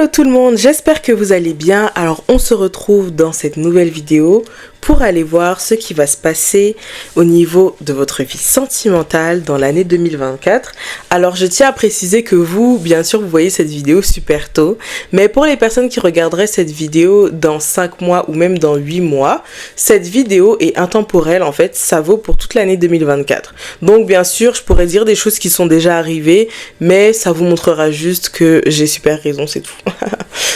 Hello tout le monde, j'espère que vous allez bien. Alors on se retrouve dans cette nouvelle vidéo pour aller voir ce qui va se passer au niveau de votre vie sentimentale dans l'année 2024. Alors je tiens à préciser que vous, bien sûr, vous voyez cette vidéo super tôt, mais pour les personnes qui regarderaient cette vidéo dans 5 mois ou même dans 8 mois, cette vidéo est intemporelle en fait, ça vaut pour toute l'année 2024. Donc bien sûr, je pourrais dire des choses qui sont déjà arrivées, mais ça vous montrera juste que j'ai super raison, c'est tout.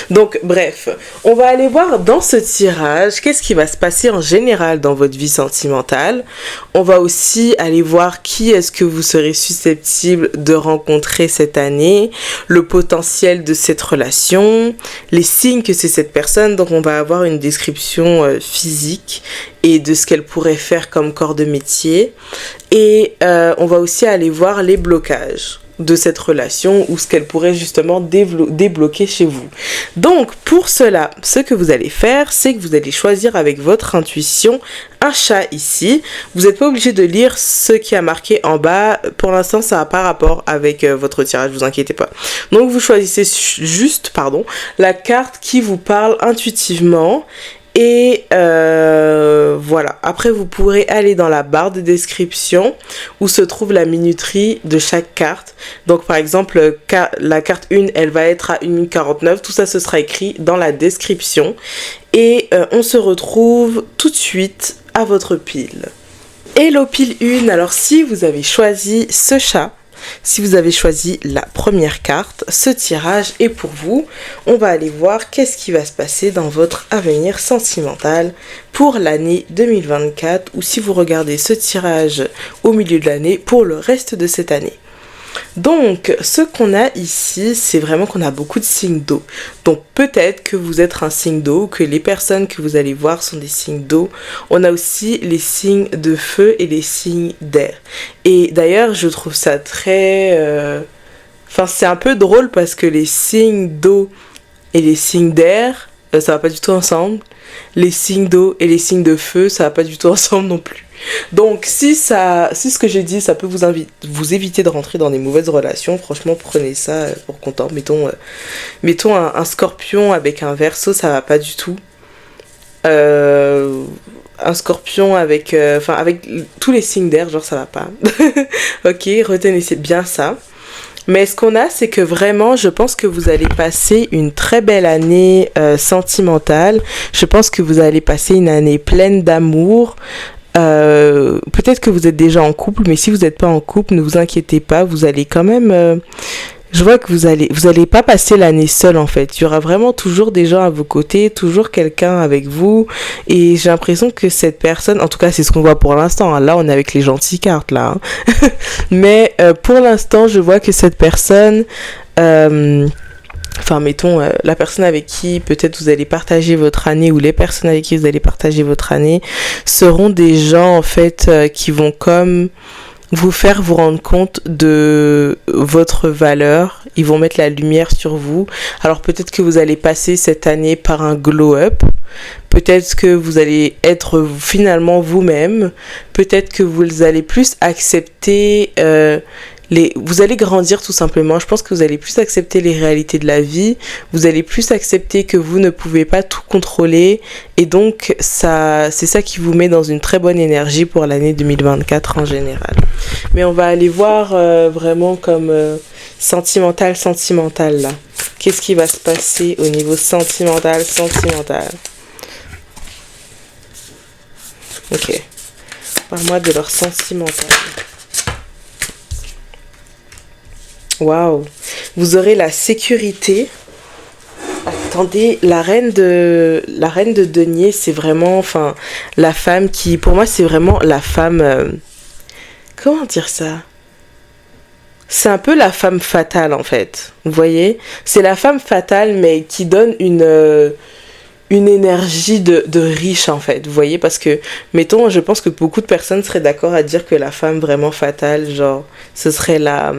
Donc bref, on va aller voir dans ce tirage qu'est-ce qui va se passer en général dans votre vie sentimentale. On va aussi aller voir qui est-ce que vous serez susceptible de rencontrer cette année, le potentiel de cette relation, les signes que c'est cette personne. Donc on va avoir une description physique et de ce qu'elle pourrait faire comme corps de métier. Et on va aussi aller voir les blocages de cette relation ou ce qu'elle pourrait justement débloquer chez vous. Donc pour cela, ce que vous allez faire, c'est que vous allez choisir avec votre intuition un chat ici. Vous n'êtes pas obligé de lire ce qui a marqué en bas. Pour l'instant, ça n'a pas rapport avec votre tirage, vous inquiétez pas. Donc vous choisissez juste, la carte qui vous parle intuitivement. Et voilà, après vous pourrez aller dans la barre de description où se trouve la minuterie de chaque carte. Donc par exemple, la carte 1, elle va être à 1 minute 49, tout ça ce sera écrit dans la description. Et on se retrouve tout de suite à votre pile. Hello pile 1, alors si vous avez choisi ce chat, si vous avez choisi la première carte, ce tirage est pour vous. On va aller voir qu'est-ce qui va se passer dans votre avenir sentimental pour l'année 2024 ou si vous regardez ce tirage au milieu de l'année pour le reste de cette année. Donc, ce qu'on a ici, c'est vraiment qu'on a beaucoup de signes d'eau. Donc, peut-être que vous êtes un signe d'eau, que les personnes que vous allez voir sont des signes d'eau. On a aussi les signes de feu et les signes d'air. Et d'ailleurs, je trouve ça très... c'est un peu drôle parce que les signes d'eau et les signes d'air, ça va pas du tout ensemble. Les signes d'eau et les signes de feu, ça va pas du tout ensemble non plus. Donc si ce que j'ai dit, ça peut vous éviter de rentrer dans des mauvaises relations, franchement prenez ça pour content. Mettons un scorpion avec un verseau, ça va pas du tout. Un scorpion avec tous les signes d'air, genre ça va pas. Ok, retenez bien ça. Mais ce qu'on a, c'est que vraiment, je pense que vous allez passer une très belle année sentimentale. Je pense que vous allez passer une année pleine d'amour. Peut-être que vous êtes déjà en couple, mais si vous n'êtes pas en couple, ne vous inquiétez pas, vous allez quand même... je vois que vous allez pas passer l'année seul en fait. Il y aura vraiment toujours des gens à vos côtés, toujours quelqu'un avec vous. Et j'ai l'impression que cette personne, en tout cas c'est ce qu'on voit pour l'instant. Hein. Là on est avec les gentilles cartes là. Hein. Mais pour l'instant je vois que cette personne... la personne avec qui peut-être vous allez partager votre année ou les personnes avec qui vous allez partager votre année seront des gens en fait qui vont comme vous faire vous rendre compte de votre valeur. Ils vont mettre la lumière sur vous. Alors peut-être que vous allez passer cette année par un glow-up. Peut-être que vous allez être finalement vous-même. Peut-être que vous allez plus accepter... vous allez grandir tout simplement. Je pense que vous allez plus accepter les réalités de la vie. Vous allez plus accepter que vous ne pouvez pas tout contrôler. Et donc, c'est ça qui vous met dans une très bonne énergie pour l'année 2024 en général. Mais on va aller voir vraiment comme sentimental là. Qu'est-ce qui va se passer au niveau sentimental? Ok. Parle-moi de leur sentimental. Waouh, vous aurez la sécurité. Attendez, la reine de denier, c'est vraiment, la femme qui, pour moi, c'est vraiment la femme. Comment dire ça? C'est un peu la femme fatale en fait. Vous voyez, c'est la femme fatale, mais qui donne une énergie de riche en fait, vous voyez, parce que mettons, je pense que beaucoup de personnes seraient d'accord à dire que la femme vraiment fatale, genre ce serait la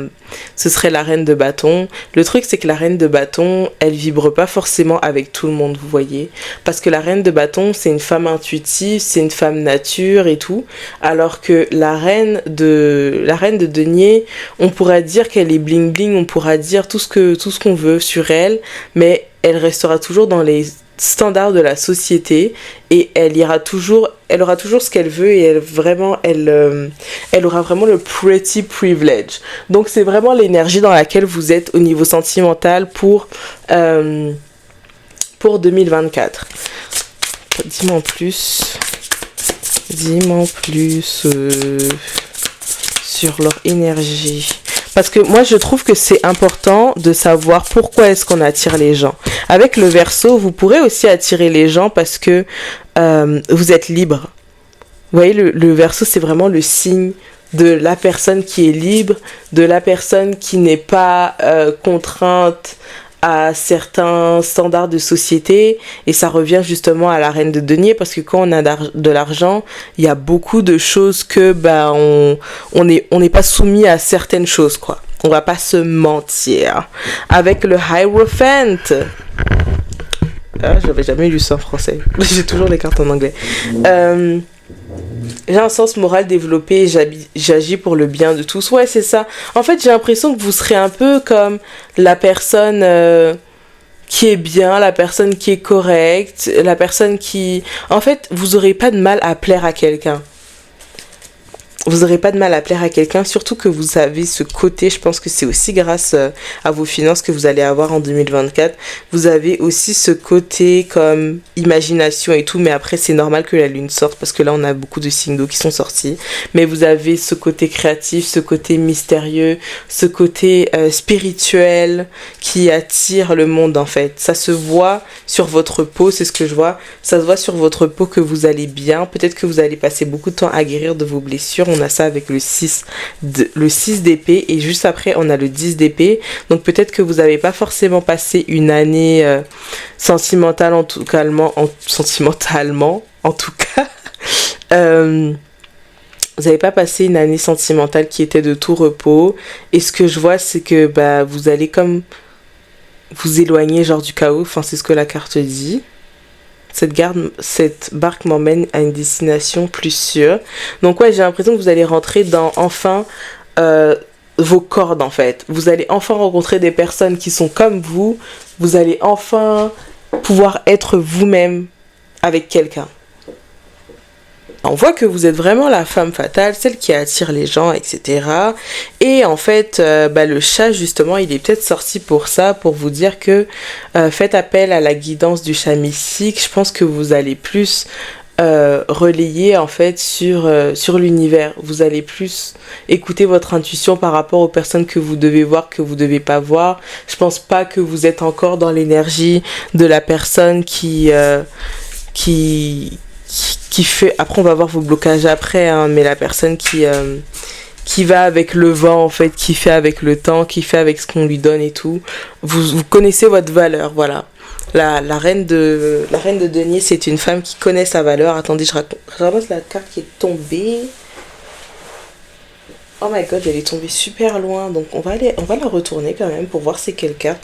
reine de bâton. Le truc c'est que la reine de bâton, elle vibre pas forcément avec tout le monde, vous voyez, parce que la reine de bâton c'est une femme intuitive, c'est une femme nature et tout, alors que la reine de denier, on pourra dire qu'elle est bling bling, on pourra dire tout ce qu'on veut sur elle, mais elle restera toujours dans les standards de la société et elle aura toujours ce qu'elle veut et elle aura vraiment le pretty privilege. Donc c'est vraiment l'énergie dans laquelle vous êtes au niveau sentimental pour 2024. Dis-moi en plus sur leur énergie. Parce que moi, je trouve que c'est important de savoir pourquoi est-ce qu'on attire les gens. Avec le Verseau, vous pourrez aussi attirer les gens parce que vous êtes libre. Vous voyez, le Verseau, c'est vraiment le signe de la personne qui est libre, de la personne qui n'est pas contrainte à certains standards de société, et ça revient justement à la reine de denier, parce que quand on a de l'argent, il y a beaucoup de choses que on n'est pas soumis à certaines choses, quoi. On va pas se mentir. Avec le Hierophant, j'avais jamais lu ça en français. J'ai toujours les cartes en anglais. J'ai un sens moral développé et j'agis pour le bien de tous. Ouais, c'est ça. En fait, j'ai l'impression que vous serez un peu comme la personne qui est bien, la personne qui est correcte, la personne qui... En fait, vous aurez pas de mal à plaire à quelqu'un. Vous n'aurez pas de mal à plaire à quelqu'un, surtout que vous avez ce côté, je pense que c'est aussi grâce à vos finances que vous allez avoir en 2024. Vous avez aussi ce côté comme imagination et tout, mais après c'est normal que la lune sorte parce que là on a beaucoup de signes d'eau qui sont sortis. Mais vous avez ce côté créatif, ce côté mystérieux, ce côté spirituel qui attire le monde en fait. Ça se voit sur votre peau, c'est ce que je vois. Ça se voit sur votre peau que vous allez bien. Peut-être que vous allez passer beaucoup de temps à guérir de vos blessures. On a ça avec le 6 d'épée et juste après on a le 10 d'épée. Donc peut-être que vous n'avez pas forcément passé une année sentimentale sentimentalement en tout cas. Vous n'avez pas passé une année sentimentale qui était de tout repos. Et ce que je vois c'est que vous allez comme vous éloigner genre du chaos. Enfin c'est ce que la carte dit. Cette barque m'emmène à une destination plus sûre. Donc ouais, j'ai l'impression que vous allez rentrer dans enfin vos cordes en fait. Vous allez enfin rencontrer des personnes qui sont comme vous. Vous allez enfin pouvoir être vous-même avec quelqu'un. On voit que vous êtes vraiment la femme fatale, celle qui attire les gens, etc. Et en fait, le chat, justement, il est peut-être sorti pour ça, pour vous dire que faites appel à la guidance du chat mystique. Je pense que vous allez plus relayer, en fait, sur l'univers. Vous allez plus écouter votre intuition par rapport aux personnes que vous devez voir, que vous devez pas voir. Je pense pas que vous êtes encore dans l'énergie de la personne qui fait, après on va voir vos blocages après, hein, mais la personne qui va avec le vent en fait, qui fait avec le temps, qui fait avec ce qu'on lui donne et tout. Vous connaissez votre valeur, voilà. La reine de denier, c'est une femme qui connaît sa valeur. Attendez, je ramasse la carte qui est tombée. Oh my god, elle est tombée super loin, donc on va la retourner quand même pour voir c'est quelle carte.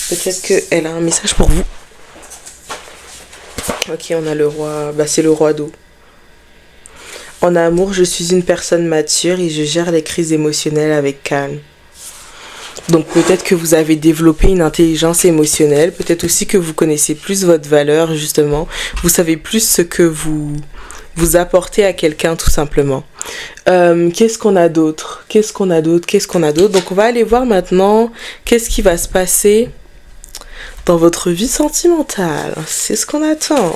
Peut-être qu'elle a un message pour vous. Ok, on a le roi, c'est le roi d'eau. En amour, je suis une personne mature et je gère les crises émotionnelles avec calme. Donc peut-être que vous avez développé une intelligence émotionnelle, peut-être aussi que vous connaissez plus votre valeur justement, vous savez plus ce que vous apportez à quelqu'un tout simplement. Qu'est-ce qu'on a d'autre ? Donc on va aller voir maintenant qu'est-ce qui va se passer dans votre vie sentimentale. C'est ce qu'on attend.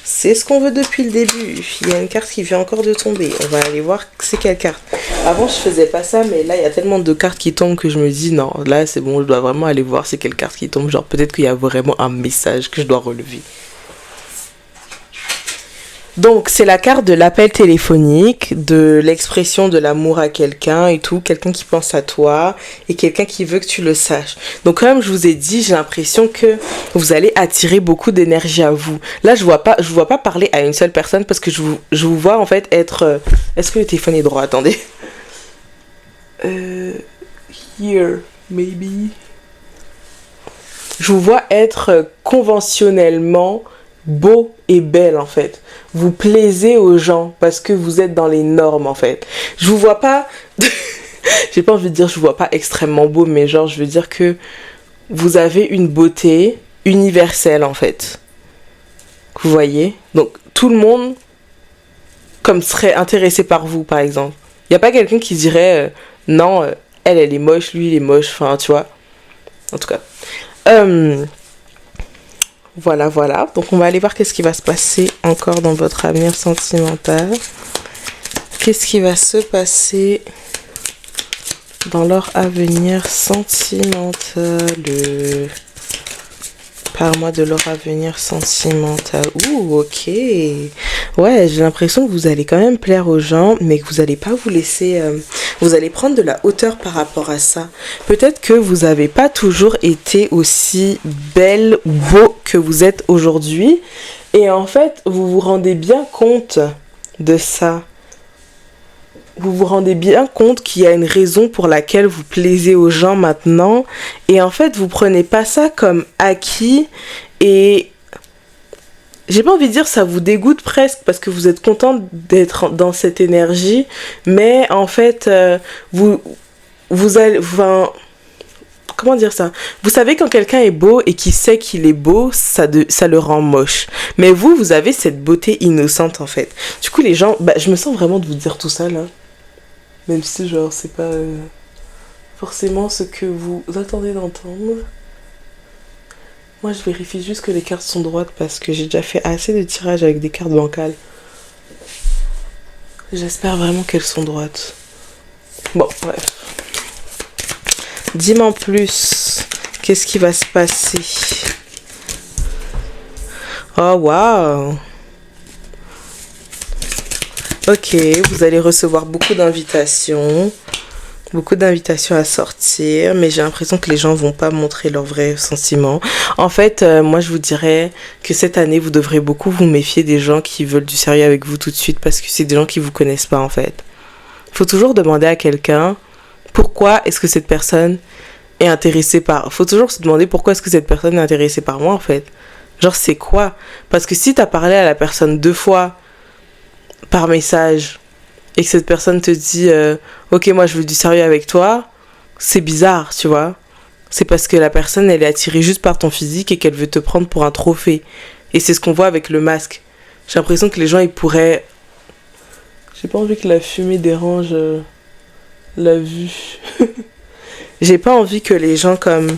C'est ce qu'on veut depuis le début. Il y a une carte qui vient encore de tomber. On va aller voir c'est quelle carte. Avant, je faisais pas ça, mais là, il y a tellement de cartes qui tombent que je me dis, non, là, c'est bon, je dois vraiment aller voir c'est quelle carte qui tombe. Genre, peut-être qu'il y a vraiment un message que je dois relever. Donc, c'est la carte de l'appel téléphonique, de l'expression de l'amour à quelqu'un et tout, quelqu'un qui pense à toi et quelqu'un qui veut que tu le saches. Donc, comme je vous ai dit, j'ai l'impression que vous allez attirer beaucoup d'énergie à vous. Là, je vois pas parler à une seule personne parce que je vous vois en fait être... Est-ce que le téléphone est droit? Attendez. Here, maybe. Je vous vois être conventionnellement beau et belle en fait. Vous plaisez aux gens parce que vous êtes dans les normes en fait. Je vous vois pas j'ai pas envie de dire je vous vois pas extrêmement beau, mais genre je veux dire que vous avez une beauté universelle en fait. Vous voyez? Donc tout le monde comme serait intéressé par vous par exemple. Il n'y a pas quelqu'un qui dirait non, elle est moche, lui il est moche, enfin tu vois. En tout cas. Voilà, voilà. Donc on va aller voir qu'est-ce qui va se passer encore dans votre avenir sentimental. Qu'est-ce qui va se passer dans leur avenir sentimental. Parle-moi de leur avenir sentimental. Ouh, ok. Ouais, j'ai l'impression que vous allez quand même plaire aux gens, mais que vous n'allez pas vous laisser... vous allez prendre de la hauteur par rapport à ça. Peut-être que vous n'avez pas toujours été aussi belle ou beau que vous êtes aujourd'hui. Et en fait, vous vous rendez bien compte de ça. Vous vous rendez bien compte qu'il y a une raison pour laquelle vous plaisez aux gens maintenant. Et en fait, vous prenez pas ça comme acquis. Et j'ai pas envie de dire ça vous dégoûte presque parce que vous êtes content d'être dans cette énergie. Mais en fait, vous allez... Enfin, comment dire ça? Vous savez quand quelqu'un est beau et qu'il sait qu'il est beau, ça le rend moche. Mais vous avez cette beauté innocente en fait. Du coup, les gens... je me sens vraiment de vous dire tout ça là. Même si, genre, c'est pas forcément ce que vous attendez d'entendre. Moi, je vérifie juste que les cartes sont droites parce que j'ai déjà fait assez de tirages avec des cartes bancales. J'espère vraiment qu'elles sont droites. Bon, bref. Dis-moi en plus, qu'est-ce qui va se passer? Oh, waouh! Ok, vous allez recevoir beaucoup d'invitations à sortir, mais j'ai l'impression que les gens vont pas montrer leurs vrais sentiments. En fait, moi je vous dirais que cette année, vous devrez beaucoup vous méfier des gens qui veulent du sérieux avec vous tout de suite parce que c'est des gens qui vous connaissent pas en fait. Il faut toujours demander à quelqu'un pourquoi est-ce que cette personne est intéressée par... Faut toujours se demander pourquoi est-ce que cette personne est intéressée par moi en fait. Genre c'est quoi? Parce que si t'as parlé à la personne 2 fois par message et que cette personne te dit ok moi je veux du sérieux avec toi, c'est bizarre tu vois, c'est parce que la personne elle est attirée juste par ton physique et qu'elle veut te prendre pour un trophée et c'est ce qu'on voit avec le masque. J'ai l'impression que les gens ils pourraient, j'ai pas envie que la fumée dérange la vue. J'ai pas envie que les gens comme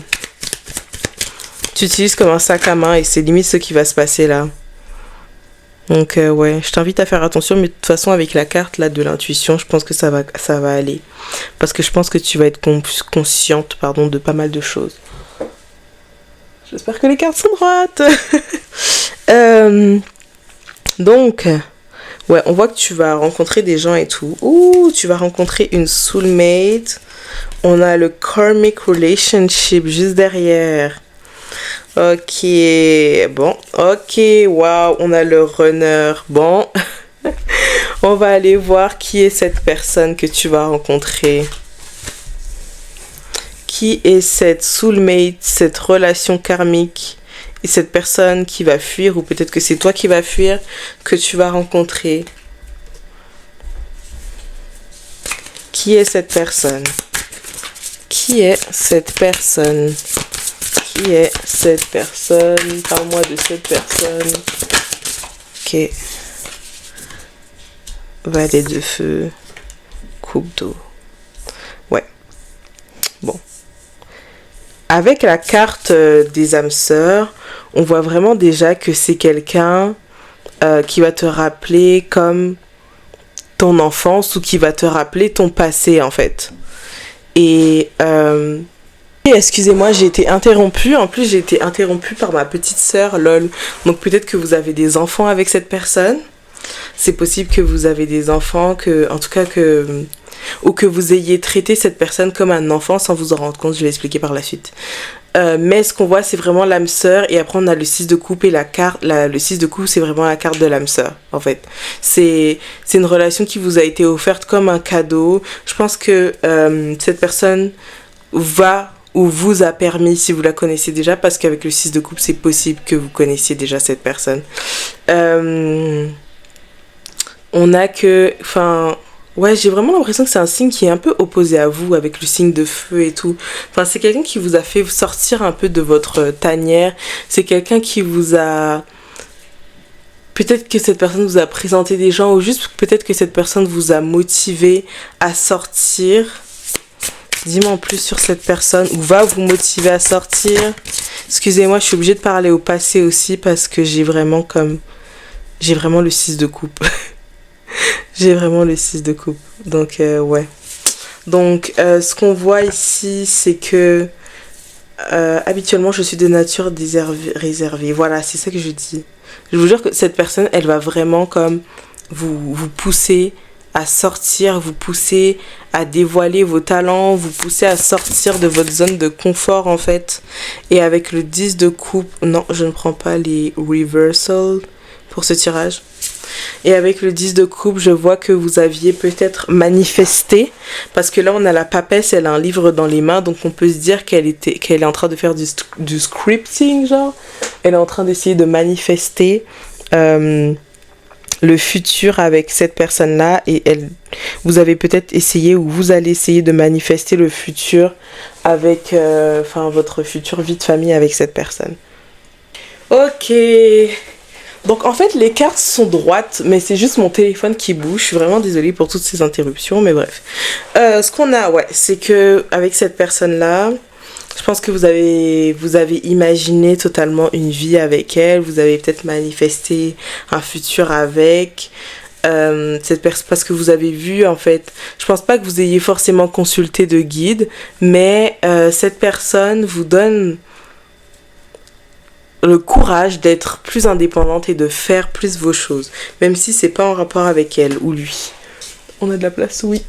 t'utilisent comme un sac à main et c'est limite ce qui va se passer là. Donc ouais, je t'invite à faire attention, mais de toute façon avec la carte là de l'intuition, je pense que ça va aller. Parce que je pense que tu vas être consciente de pas mal de choses. J'espère que les cartes sont droites. Donc, ouais, on voit que tu vas rencontrer des gens et tout. Ouh, tu vas rencontrer une soulmate. On a le karmic relationship juste derrière. Ok, bon, ok, waouh, on a le runner. Bon, on va aller voir qui est cette personne que tu vas rencontrer. Qui est cette soulmate, cette relation karmique et cette personne qui va fuir, ou peut-être que c'est toi qui vas fuir, que tu vas rencontrer. Qui est cette personne? Qui est cette personne? Qui est cette personne? Parle-moi de cette personne. Ok. Valet de feu. Coupe d'eau. Ouais. Bon. Avec la carte des âmes sœurs, on voit vraiment déjà que c'est quelqu'un qui va te rappeler comme ton enfance ou qui va te rappeler ton passé en fait. Et excusez-moi, j'ai été interrompue. En plus, j'ai été interrompue par ma petite sœur, lol. Donc peut-être que vous avez des enfants avec cette personne. C'est possible que vous avez des enfants, ou que vous ayez traité cette personne comme un enfant sans vous en rendre compte. Je vais expliquer par la suite. Mais ce qu'on voit, c'est vraiment l'âme sœur. Et après, on a le 6 de coupe et la carte. Le 6 de coupe, c'est vraiment la carte de l'âme sœur, en fait. C'est une relation qui vous a été offerte comme un cadeau. Je pense que cette personne va ou vous a permis, si vous la connaissez déjà, parce qu'avec le 6 de coupe, c'est possible que vous connaissiez déjà cette personne. On a que... Enfin... Ouais, j'ai vraiment l'impression que c'est un signe qui est un peu opposé à vous, avec le signe de feu et tout. Enfin, c'est quelqu'un qui vous a fait sortir un peu de votre tanière. C'est quelqu'un qui vous a... Peut-être que cette personne vous a présenté des gens, ou juste peut-être que cette personne vous a motivé à sortir. Dis-moi en plus sur cette personne, ou va vous motiver à sortir. Excusez-moi, je suis obligée de parler au passé aussi, parce que j'ai vraiment le 6 de coupe. J'ai vraiment le 6 de coupe. Donc, ouais. Donc, ce qu'on voit ici, c'est que habituellement, je suis de nature réservée. Voilà, c'est ça que je dis. Je vous jure que cette personne, elle va vraiment comme vous pousser à sortir, vous pousser à dévoiler vos talents, vous pousser à sortir de votre zone de confort, en fait. Et avec le 10 de coupe, non, je ne prends pas les reversals pour ce tirage. Et avec le 10 de coupe, je vois que vous aviez peut-être manifesté. Parce que là, on a la papesse, elle a un livre dans les mains. Donc, on peut se dire qu'elle est en train de faire du scripting, genre. Elle est en train d'essayer de manifester le futur avec cette personne-là. Et vous avez peut-être essayé, ou vous allez essayer de manifester le futur avec... votre future vie de famille avec cette personne. Ok. Donc en fait les cartes sont droites, mais c'est juste mon téléphone qui bouge. Je suis vraiment désolée pour toutes ces interruptions, mais bref. Ce qu'on a, ouais, c'est que avec cette personne-là, je pense que vous avez imaginé totalement une vie avec elle. Vous avez peut-être manifesté un futur avec cette personne, parce que vous avez vu, en fait, je pense pas que vous ayez forcément consulté de guide, mais cette personne vous donne le courage d'être plus indépendante et de faire plus vos choses, même si c'est pas en rapport avec elle ou lui. On a de la place, oui.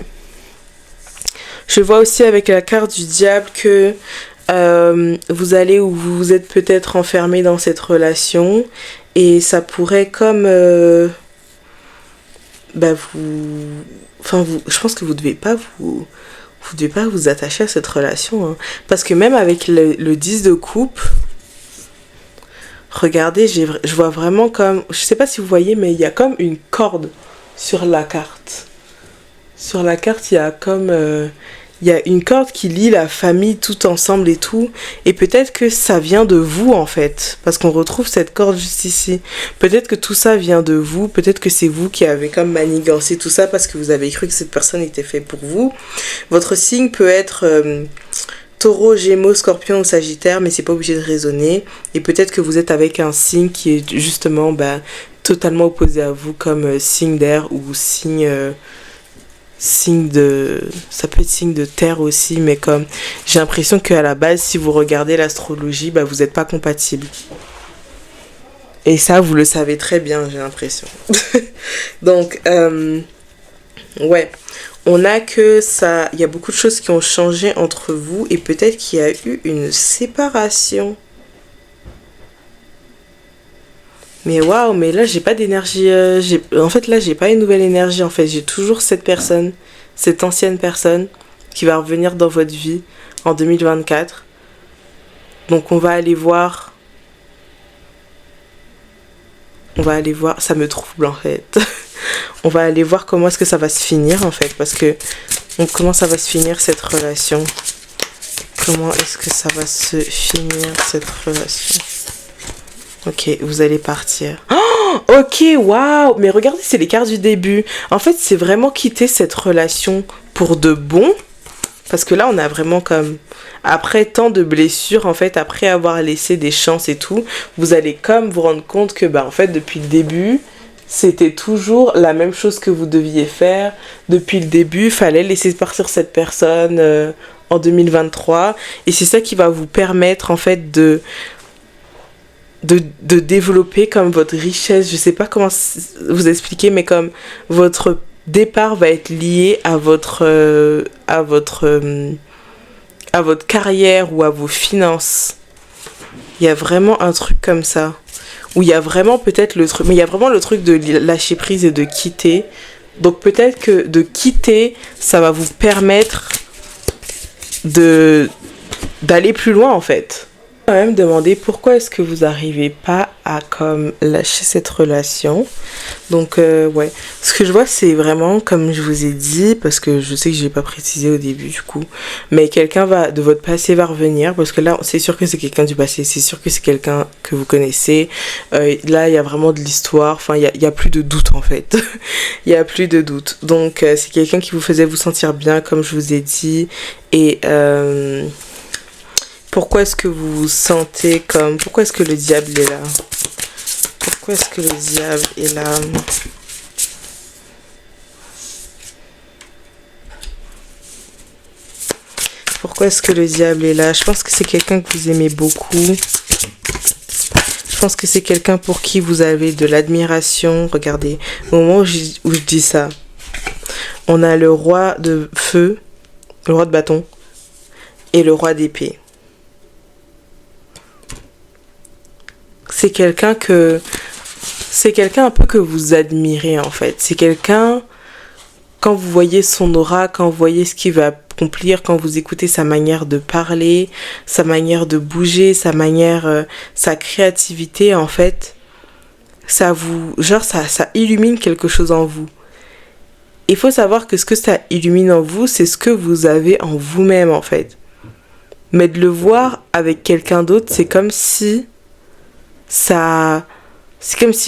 Je vois aussi avec la carte du diable que vous allez, ou vous êtes peut-être enfermé dans cette relation, et ça pourrait comme je pense que vous devez pas vous attacher à cette relation, hein. Parce que même avec le 10 de coupe, regardez, je vois vraiment comme... Je sais pas si vous voyez, mais il y a comme une corde sur la carte. Sur la carte, il y a comme... il y a une corde qui lie la famille tout ensemble et tout. Et peut-être que ça vient de vous, en fait. Parce qu'on retrouve cette corde juste ici. Peut-être que tout ça vient de vous. Peut-être que c'est vous qui avez comme manigancé tout ça parce que vous avez cru que cette personne était faite pour vous. Votre signe peut être... Taureau, Gémeaux, Scorpion ou Sagittaire, mais c'est pas obligé de résonner. Et peut-être que vous êtes avec un signe qui est justement totalement opposé à vous, comme signe d'air ou signe de... Ça peut être signe de terre aussi, mais comme... J'ai l'impression qu'à la base, si vous regardez l'astrologie, vous n'êtes pas compatible. Et ça, vous le savez très bien, j'ai l'impression. Donc, ouais. On a que ça, il y a beaucoup de choses qui ont changé entre vous et peut-être qu'il y a eu une séparation. Mais waouh, mais là j'ai pas d'énergie. En fait là j'ai pas une nouvelle énergie. En fait j'ai toujours cette personne, cette ancienne personne qui va revenir dans votre vie en 2024. Donc on va aller voir. Ça me trouble en fait. On va aller voir comment est-ce que ça va se finir en fait, parce que comment ça va se finir cette relation. Comment est-ce que ça va se finir cette relation. Ok, vous allez partir. Oh, ok, waouh. Mais regardez, c'est les cartes du début. En fait, c'est vraiment quitter cette relation pour de bon. Parce que là, on a vraiment comme... Après tant de blessures, en fait, après avoir laissé des chances et tout, vous allez comme vous rendre compte que, en fait, depuis le début... C'était toujours la même chose que vous deviez faire. Depuis le début, il fallait laisser partir cette personne en 2023. Et c'est ça qui va vous permettre, en fait, de développer comme votre richesse. Je sais pas comment vous expliquer, mais comme votre départ va être lié à votre carrière ou à vos finances. Il y a vraiment un truc comme ça. Où il y a vraiment peut-être le truc... Mais il y a vraiment le truc de lâcher prise et de quitter. Donc peut-être que de quitter, ça va vous permettre d'aller plus loin en fait. quand même demander pourquoi est-ce que vous n'arrivez pas à comme lâcher cette relation. Donc ouais, ce que je vois c'est vraiment comme je vous ai dit, parce que je sais que j'ai pas précisé au début du coup, mais quelqu'un de votre passé va revenir, parce que là c'est sûr que c'est quelqu'un du passé, c'est sûr que c'est quelqu'un que vous connaissez. Là il y a vraiment de l'histoire, enfin il y a plus de doute en fait. Il y a plus de doute. Donc c'est quelqu'un qui vous faisait vous sentir bien comme je vous ai dit. Et pourquoi est-ce que vous vous sentez comme... Pourquoi est-ce que le diable est là? Pourquoi est-ce que le diable est là? Pourquoi est-ce que le diable est là? Je pense que c'est quelqu'un que vous aimez beaucoup. Je pense que c'est quelqu'un pour qui vous avez de l'admiration. Regardez, au moment où je dis ça, on a le roi de feu, le roi de bâton et le roi d'épée. C'est quelqu'un un peu que vous admirez en fait. C'est quelqu'un, quand vous voyez son aura, quand vous voyez ce qu'il va accomplir, quand vous écoutez sa manière de parler, sa manière de bouger, sa créativité en fait, ça illumine quelque chose en vous. Il faut savoir que ce que ça illumine en vous, c'est ce que vous avez en vous-même en fait. Mais de le voir avec quelqu'un d'autre, c'est comme si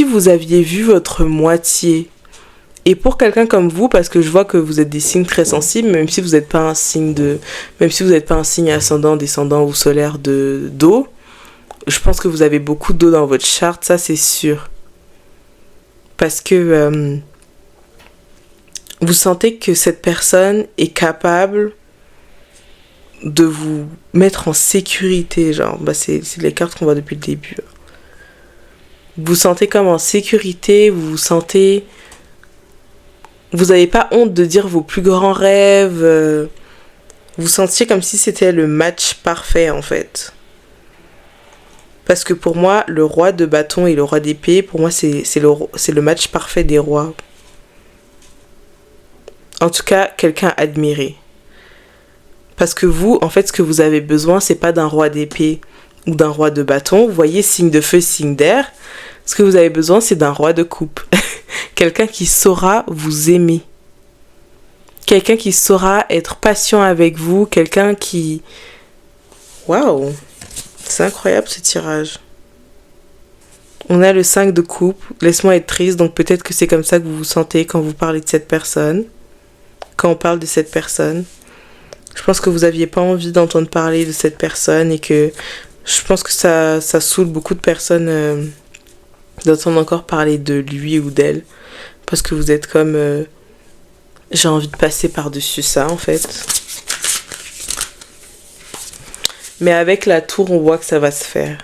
vous aviez vu votre moitié. Et pour quelqu'un comme vous, parce que je vois que vous êtes des signes très sensibles, même si vous n'êtes pas un signe ascendant, descendant ou solaire d'eau, je pense que vous avez beaucoup d'eau dans votre charte, ça c'est sûr. Parce que vous sentez que cette personne est capable de vous mettre en sécurité, genre, c'est les cartes qu'on voit depuis le début. Vous vous sentez comme en sécurité, vous n'avez pas honte de dire vos plus grands rêves, vous sentiez comme si c'était le match parfait en fait. Parce que pour moi, le roi de bâton et le roi d'épée, pour moi c'est le match parfait des rois. En tout cas, quelqu'un admiré. Parce que vous, en fait, ce que vous avez besoin, c'est pas d'un roi d'épée ou d'un roi de bâton. Vous voyez, signe de feu, signe d'air. Ce que vous avez besoin, c'est d'un roi de coupe. Quelqu'un qui saura vous aimer. Quelqu'un qui saura être patient avec vous. Quelqu'un qui... Waouh! C'est incroyable ce tirage. On a le 5 de coupe. Laisse-moi être triste. Donc peut-être que c'est comme ça que vous vous sentez quand vous parlez de cette personne. Quand on parle de cette personne. Je pense que vous n'aviez pas envie d'entendre parler de cette personne. Et que je pense que ça saoule beaucoup de personnes... d'entendre encore parler de lui ou d'elle, parce que vous êtes comme j'ai envie de passer par-dessus ça en fait. Mais avec la tour, on voit que ça va se faire.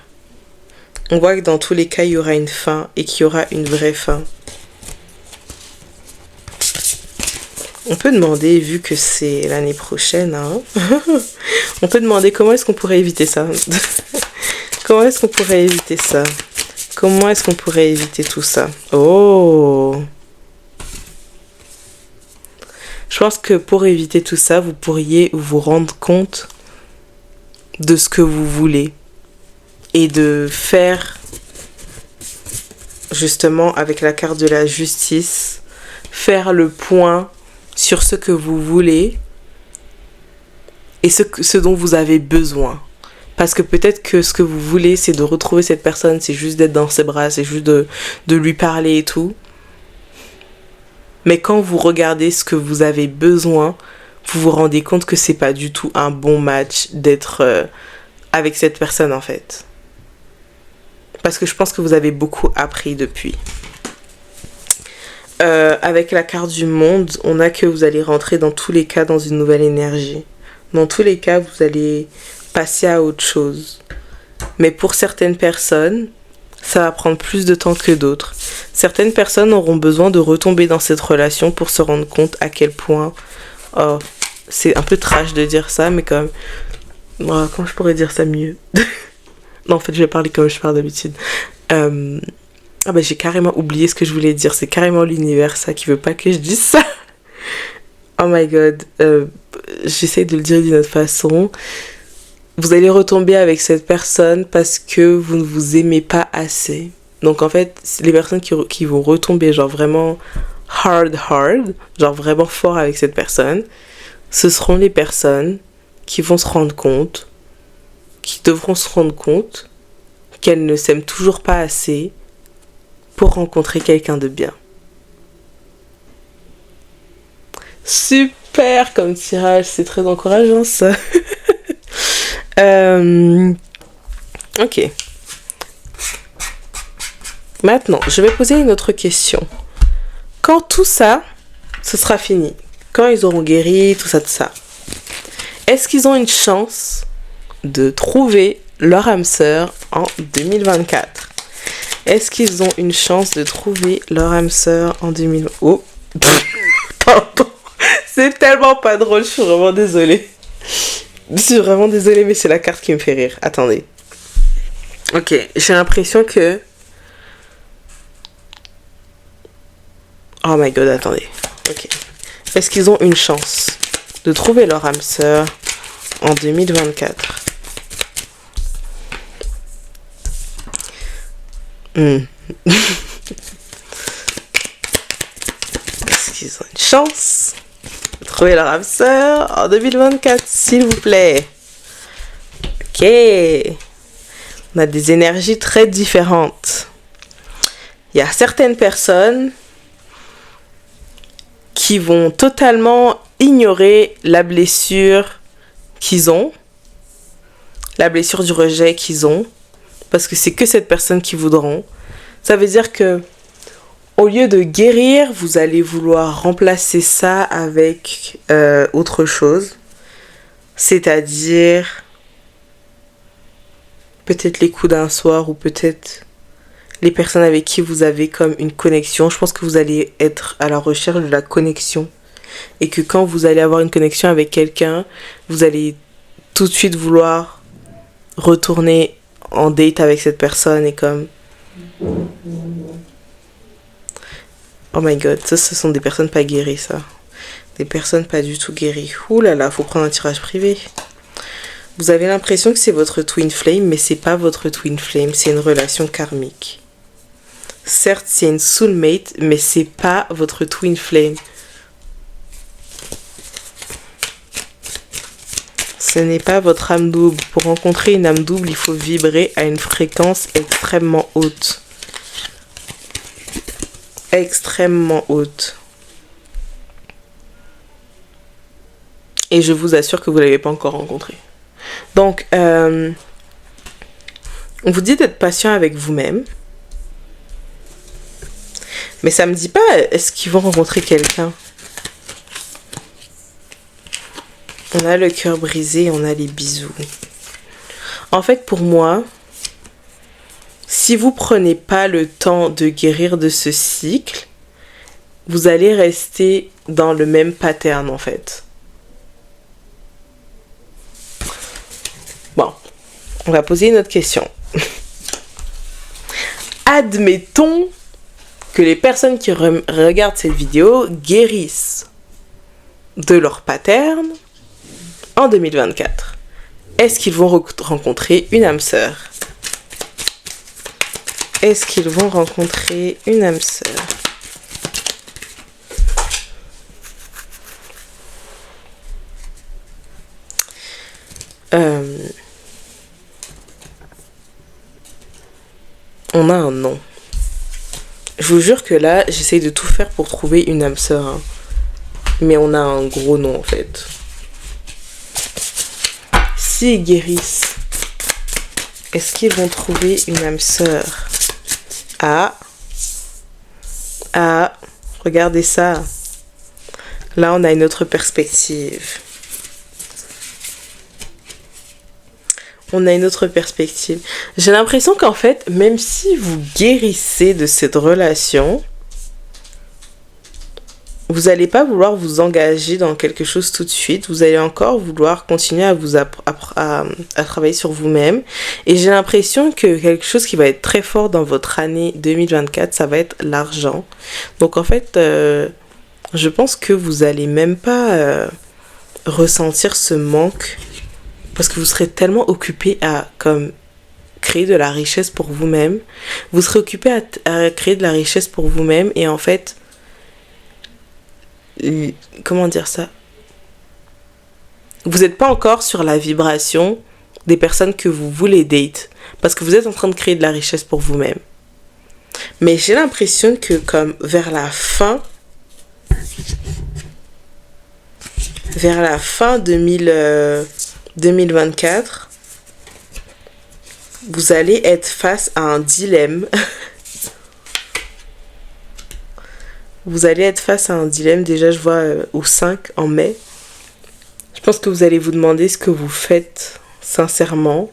On voit que dans tous les cas, il y aura une fin et qu'il y aura une vraie fin. On peut demander, vu que c'est l'année prochaine, hein, on peut demander comment est-ce qu'on pourrait éviter ça. Comment est-ce qu'on pourrait éviter ça? Comment est-ce qu'on pourrait éviter tout ça? Oh! Je pense que pour éviter tout ça, vous pourriez vous rendre compte de ce que vous voulez. Et de faire, justement, avec la carte de la justice, faire le point sur ce que vous voulez et ce dont vous avez besoin. Parce que peut-être que ce que vous voulez, c'est de retrouver cette personne, c'est juste d'être dans ses bras, c'est juste de lui parler et tout. Mais quand vous regardez ce que vous avez besoin, vous vous rendez compte que c'est pas du tout un bon match d'être avec cette personne en fait. Parce que je pense que vous avez beaucoup appris depuis. Avec la carte du monde, on a que vous allez rentrer dans tous les cas dans une nouvelle énergie. Dans tous les cas, vous allez... passer à autre chose. Mais pour certaines personnes, ça va prendre plus de temps que d'autres. Certaines personnes auront besoin de retomber dans cette relation pour se rendre compte à quel point... Oh, c'est un peu trash de dire ça, mais comme... Oh, comment je pourrais dire ça mieux? Non, en fait, je vais parler comme je parle d'habitude. J'ai carrément oublié ce que je voulais dire. C'est carrément l'univers, ça, qui veut pas que je dise ça. Oh my god. J'essaie de le dire d'une autre façon. vous allez retomber avec cette personne parce que vous ne vous aimez pas assez. Donc en fait, les personnes qui vont retomber genre vraiment hard, genre vraiment fort avec cette personne, ce seront les personnes qui vont se rendre compte, qui devront se rendre compte qu'elles ne s'aiment toujours pas assez pour rencontrer quelqu'un de bien. Super comme tirage, c'est très encourageant ça. Ok. Maintenant, je vais poser une autre question. Quand tout ça, ce sera fini, quand ils auront guéri, tout ça, est-ce qu'ils ont une chance de trouver leur âme sœur en 2024? Est-ce qu'ils ont une chance de trouver leur âme sœur en 2024? Oh, pardon. C'est tellement pas drôle, je suis vraiment désolée. Je suis vraiment désolée, mais c'est la carte qui me fait rire. Attendez. Ok, j'ai l'impression que... Oh my god, attendez. Ok. Est-ce qu'ils ont une chance de trouver leur âme sœur en 2024? Est-ce qu'ils ont une chance de trouver leur âme sœur en 2024, s'il vous plaît? Ok. On a des énergies très différentes. Il y a certaines personnes qui vont totalement ignorer la blessure qu'ils ont, la blessure du rejet qu'ils ont, parce que c'est que cette personne qu'ils voudront. Ça veut dire que au lieu de guérir, vous allez vouloir remplacer ça avec autre chose, c'est-à-dire peut-être les coups d'un soir ou peut-être les personnes avec qui vous avez comme une connexion. Je pense que vous allez être à la recherche de la connexion. Et que quand vous allez avoir une connexion avec quelqu'un, vous allez tout de suite vouloir retourner en date avec cette personne et comme... Oh my god, ça ce sont des personnes pas guéries, ça. Des personnes pas du tout guéries. Ouh là là, faut prendre un tirage privé. Vous avez l'impression que c'est votre twin flame, mais c'est pas votre twin flame, c'est une relation karmique. Certes, c'est une soulmate, mais c'est pas votre twin flame. Ce n'est pas votre âme double. Pour rencontrer une âme double, il faut vibrer à une fréquence extrêmement haute. Extrêmement haute. Et je vous assure que vous ne l'avez pas encore rencontré. Donc, on vous dit d'être patient avec vous-même. Mais ça me dit pas, est-ce qu'ils vont rencontrer quelqu'un? On a le cœur brisé, on a les bisous. En fait, pour moi, si vous prenez pas le temps de guérir de ce cycle, vous allez rester dans le même pattern, en fait. Bon, on va poser une autre question. Admettons que les personnes qui regardent cette vidéo guérissent de leur pattern en 2024. Est-ce qu'ils vont rencontrer une âme sœur? Est-ce qu'ils vont rencontrer une âme sœur? On a un nom. Je vous jure que là, j'essaye de tout faire pour trouver une âme sœur. Hein. Mais on a un gros nom en fait. S'ils guérissent, est-ce qu'ils vont trouver une âme sœur? Ah, regardez ça. Là, on a une autre perspective. On a une autre perspective. J'ai l'impression qu'en fait, même si vous guérissez de cette relation, vous n'allez pas vouloir vous engager dans quelque chose tout de suite. Vous allez encore vouloir continuer à à travailler sur vous-même. Et j'ai l'impression que quelque chose qui va être très fort dans votre année 2024, ça va être l'argent. Donc en fait, je pense que vous n'allez même pas ressentir ce manque Parce que vous serez tellement occupé à comme créer de la richesse pour vous-même. Vous serez occupé à créer de la richesse pour vous-même et en fait, comment dire ça? Vous n'êtes pas encore sur la vibration des personnes que vous voulez date parce que vous êtes en train de créer de la richesse pour vous-même. Mais j'ai l'impression que comme vers la fin 2024, vous allez être face à un dilemme. Vous allez être face à un dilemme. Déjà, je vois au 5 en mai. Je pense que vous allez vous demander ce que vous faites sincèrement.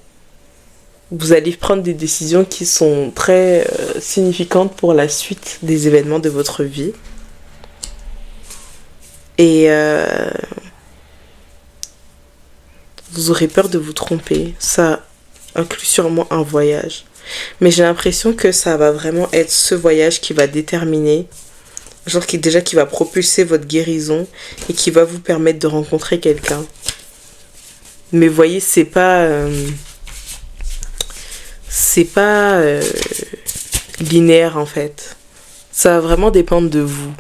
Vous allez prendre des décisions qui sont très significantes pour la suite des événements de votre vie. Et vous aurez peur de vous tromper. Ça inclut sûrement un voyage. Mais j'ai l'impression que ça va vraiment être ce voyage qui va déterminer, genre qui va propulser votre guérison et qui va vous permettre de rencontrer quelqu'un. Mais vous voyez, c'est pas linéaire en fait. Ça va vraiment dépendre de vous.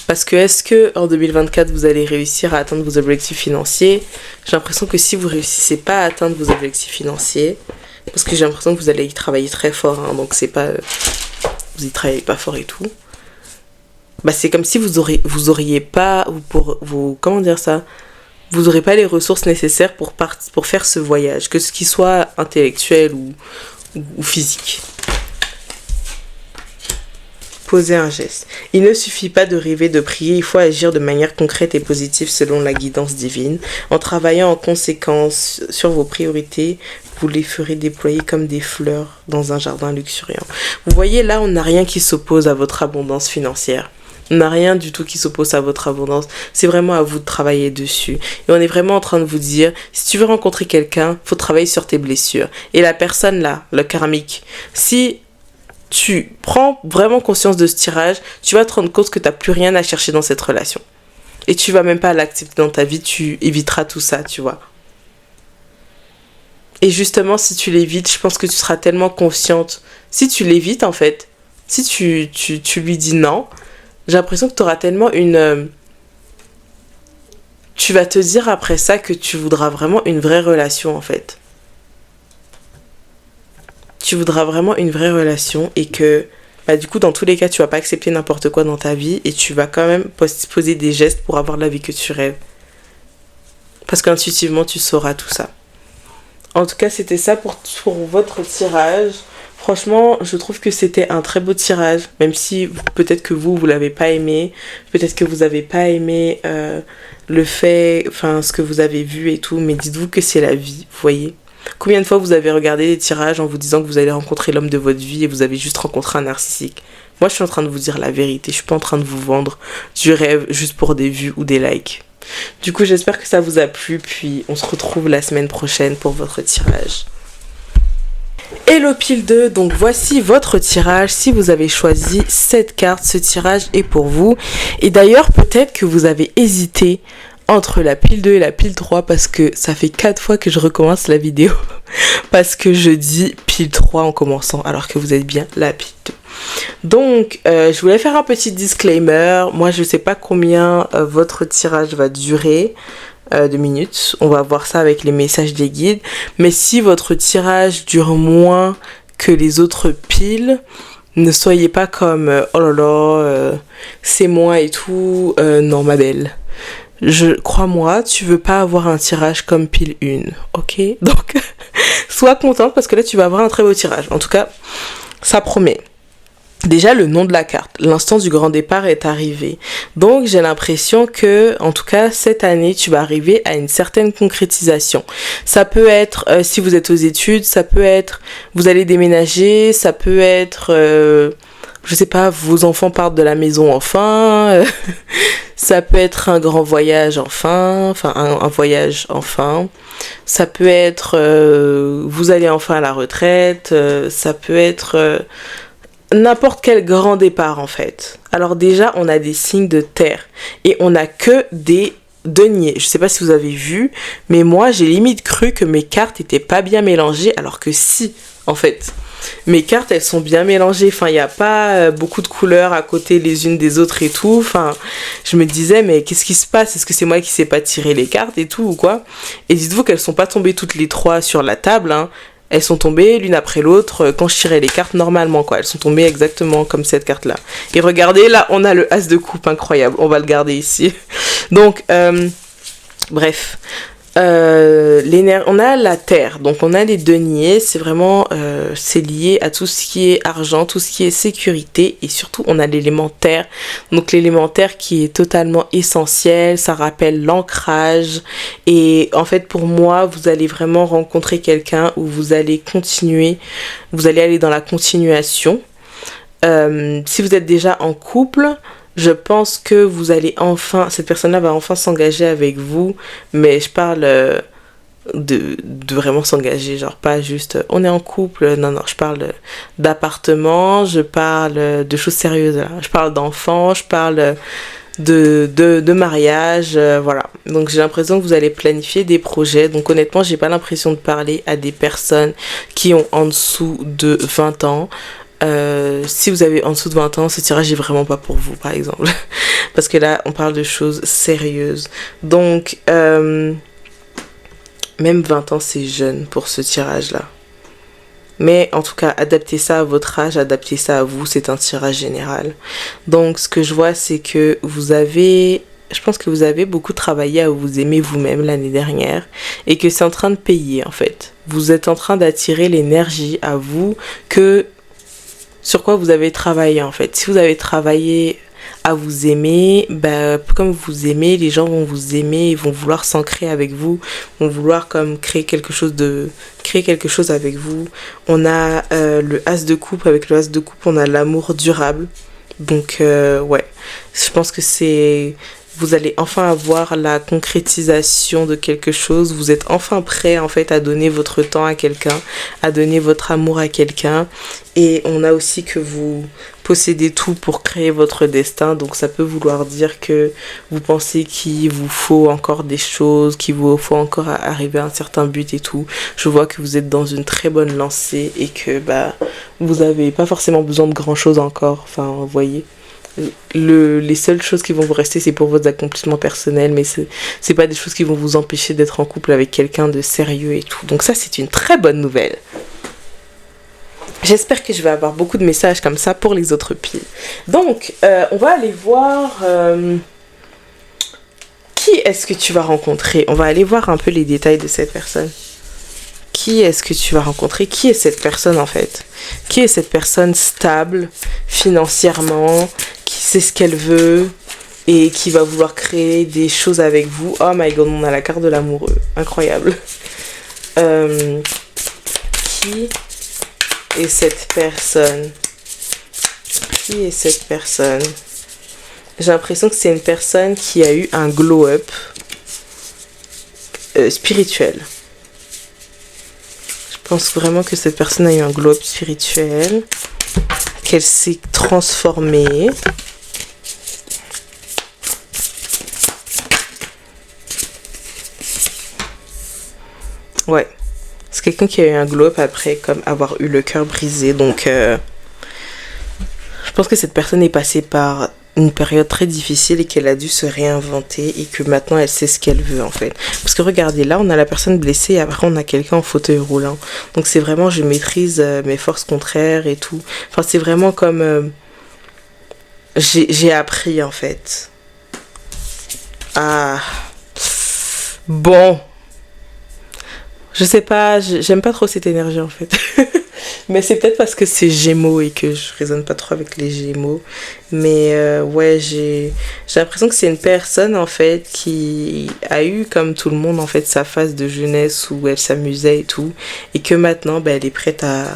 Parce que est-ce que en 2024 vous allez réussir à atteindre vos objectifs financiers? J'ai l'impression que si vous réussissez pas à atteindre vos objectifs financiers, parce que j'ai l'impression que vous allez y travailler très fort, hein, donc c'est pas, vous y travaillez pas fort et tout. Bah c'est comme si vous auriez pas, ou pour vous, comment dire ça, vous aurez pas les ressources nécessaires pour faire ce voyage, que ce qui soit intellectuel ou physique. Poser un geste. Il ne suffit pas de rêver, de prier, il faut agir de manière concrète et positive selon la guidance divine. En travaillant en conséquence sur vos priorités, vous les ferez déployer comme des fleurs dans un jardin luxuriant. Vous voyez, là, on n'a rien qui s'oppose à votre abondance financière. On n'a rien du tout qui s'oppose à votre abondance. C'est vraiment à vous de travailler dessus. Et on est vraiment en train de vous dire, si tu veux rencontrer quelqu'un, faut travailler sur tes blessures. Et la personne là, le karmique, si tu prends vraiment conscience de ce tirage, tu vas te rendre compte que tu n'as plus rien à chercher dans cette relation. Et tu vas même pas l'accepter dans ta vie, tu éviteras tout ça, tu vois. Et justement, si tu l'évites, je pense que tu seras tellement consciente. Si tu l'évites, en fait, si tu lui dis non, j'ai l'impression que tu auras tellement une... Tu vas te dire après ça que tu voudras vraiment une vraie relation, en fait. Tu voudras vraiment une vraie relation et que, bah, du coup, dans tous les cas, tu vas pas accepter n'importe quoi dans ta vie et tu vas quand même poser des gestes pour avoir la vie que tu rêves. Parce qu'intuitivement, tu sauras tout ça. En tout cas, c'était ça pour votre tirage. Franchement, je trouve que c'était un très beau tirage, même si peut-être que vous l'avez pas aimé, peut-être que vous avez pas aimé le fait, enfin, ce que vous avez vu et tout, mais dites-vous que c'est la vie, vous voyez. Combien de fois vous avez regardé des tirages en vous disant que vous allez rencontrer l'homme de votre vie et vous avez juste rencontré un narcissique? Moi, je suis en train de vous dire la vérité. Je suis pas en train de vous vendre du rêve juste pour des vues ou des likes. Du coup, j'espère que ça vous a plu. Puis, on se retrouve la semaine prochaine pour votre tirage. Hello pile 2, donc voici votre tirage. Si vous avez choisi cette carte, ce tirage est pour vous. Et d'ailleurs, peut-être que vous avez hésité entre la pile 2 et la pile 3 parce que ça fait 4 fois que je recommence la vidéo parce que je dis pile 3 en commençant alors que vous êtes bien la pile 2. Donc je voulais faire un petit disclaimer. Moi je sais pas combien votre tirage va durer de minutes. On va voir ça avec les messages des guides. Mais si votre tirage dure moins que les autres piles, ne soyez pas comme oh là là c'est moi et tout. Non ma belle, crois-moi, tu veux pas avoir un tirage comme pile 1, ok? Donc, sois contente parce que là, tu vas avoir un très beau tirage. En tout cas, ça promet. Déjà, le nom de la carte. L'instant du grand départ est arrivé. Donc, j'ai l'impression que, en tout cas, cette année, tu vas arriver à une certaine concrétisation. Ça peut être, si vous êtes aux études, ça peut être, vous allez déménager, ça peut être... je sais pas, vos enfants partent de la maison enfin, ça peut être un grand voyage enfin un voyage enfin, ça peut être vous allez enfin à la retraite, ça peut être n'importe quel grand départ en fait. Alors déjà, on a des signes de terre et on a que des denier. Je sais pas si vous avez vu, mais moi j'ai limite cru que mes cartes étaient pas bien mélangées, alors que si, en fait. Mes cartes, elles sont bien mélangées. Enfin, il n'y a pas beaucoup de couleurs à côté les unes des autres et tout. Enfin, je me disais, mais qu'est-ce qui se passe? Est-ce que c'est moi qui sais pas tirer les cartes et tout ou quoi? Et dites-vous qu'elles sont pas tombées toutes les trois sur la table, hein. Elles sont tombées l'une après l'autre quand je tirais les cartes normalement, quoi. Elles sont tombées exactement comme cette carte-là. Et regardez, là, on a le as de coupe, incroyable. On va le garder ici. Donc, bref. On a la terre, donc on a les deniers, c'est vraiment c'est lié à tout ce qui est argent, tout ce qui est sécurité, et surtout on a l'élémentaire, donc l'élémentaire qui est totalement essentiel, ça rappelle l'ancrage, et en fait pour moi vous allez vraiment rencontrer quelqu'un où vous allez continuer, vous allez aller dans la continuation. Si vous êtes déjà en couple, je pense que vous allez enfin, cette personne-là va enfin s'engager avec vous, mais je parle de vraiment s'engager, genre pas juste on est en couple, non, je parle d'appartement, je parle de choses sérieuses, là. Je parle d'enfants, je parle de mariage, voilà. Donc j'ai l'impression que vous allez planifier des projets, donc honnêtement, j'ai pas l'impression de parler à des personnes qui ont en dessous de 20 ans. Si vous avez en dessous de 20 ans, ce tirage est vraiment pas pour vous, par exemple. Parce que là, on parle de choses sérieuses. Donc, même 20 ans, c'est jeune pour ce tirage-là. Mais en tout cas, adaptez ça à votre âge, adaptez ça à vous, c'est un tirage général. Donc, ce que je vois, c'est que je pense que vous avez beaucoup travaillé à vous aimer vous-même l'année dernière et que c'est en train de payer, en fait. Vous êtes en train d'attirer l'énergie à vous sur quoi vous avez travaillé en fait. Si vous avez travaillé à vous aimer, bah, comme vous aimez, les gens vont vous aimer, ils vont vouloir s'ancrer avec vous, vont vouloir comme créer quelque chose avec vous. On a le as de coupe, avec le as de coupe, on a l'amour durable. Donc ouais, je pense que vous allez enfin avoir la concrétisation de quelque chose, vous êtes enfin prêt en fait à donner votre temps à quelqu'un, à donner votre amour à quelqu'un, et on a aussi que vous possédez tout pour créer votre destin, donc ça peut vouloir dire que vous pensez qu'il vous faut encore des choses, qu'il vous faut encore arriver à un certain but et tout. Je vois que vous êtes dans une très bonne lancée et que vous avez pas forcément besoin de grand chose encore, enfin vous voyez. Les seules choses qui vont vous rester, c'est pour vos accomplissements personnels, mais c'est pas des choses qui vont vous empêcher d'être en couple avec quelqu'un de sérieux et tout. Donc ça, c'est une très bonne nouvelle. J'espère que je vais avoir beaucoup de messages comme ça pour les autres piles. Donc, on va aller voir qui est-ce que tu vas rencontrer. On va aller voir un peu les détails de cette personne. Qui est-ce que tu vas rencontrer? Qui est cette personne en fait? Qui est cette personne stable financièrement, qui sait ce qu'elle veut et qui va vouloir créer des choses avec vous? Oh my god, on a la carte de l'amoureux. Incroyable. Qui est cette personne? Qui est cette personne? J'ai l'impression que c'est une personne qui a eu un glow-up spirituel. Je pense vraiment que cette personne a eu un glow-up spirituel, qu'elle s'est transformée. Ouais, c'est quelqu'un qui a eu un glow-up après comme avoir eu le cœur brisé. Donc, je pense que cette personne est passée par une période très difficile et qu'elle a dû se réinventer et que maintenant elle sait ce qu'elle veut en fait. Parce que regardez, là on a la personne blessée et après on a quelqu'un en fauteuil roulant. Donc c'est vraiment je maîtrise mes forces contraires et tout. Enfin c'est vraiment comme j'ai appris en fait. Ah bon, je sais pas, j'aime pas trop cette énergie en fait. Mais c'est peut-être parce que c'est Gémeaux et que je résonne pas trop avec les Gémeaux. Mais ouais, j'ai l'impression que c'est une personne en fait qui a eu comme tout le monde en fait sa phase de jeunesse où elle s'amusait et tout. Et que maintenant elle est prête à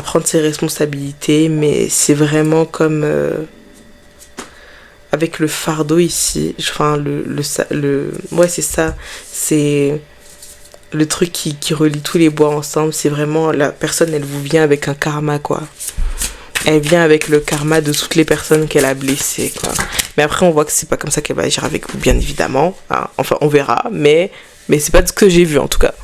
prendre ses responsabilités. Mais c'est vraiment comme avec le fardeau ici. Enfin ouais c'est ça. C'est le truc qui relie tous les bois ensemble, c'est vraiment la personne, elle vous vient avec un karma quoi. elle vient avec le karma de toutes les personnes qu'elle a blessées, quoi. Mais après, on voit que c'est pas comme ça qu'elle va agir avec vous, bien évidemment. Hein. Enfin, on verra, mais c'est pas ce que j'ai vu, en tout cas.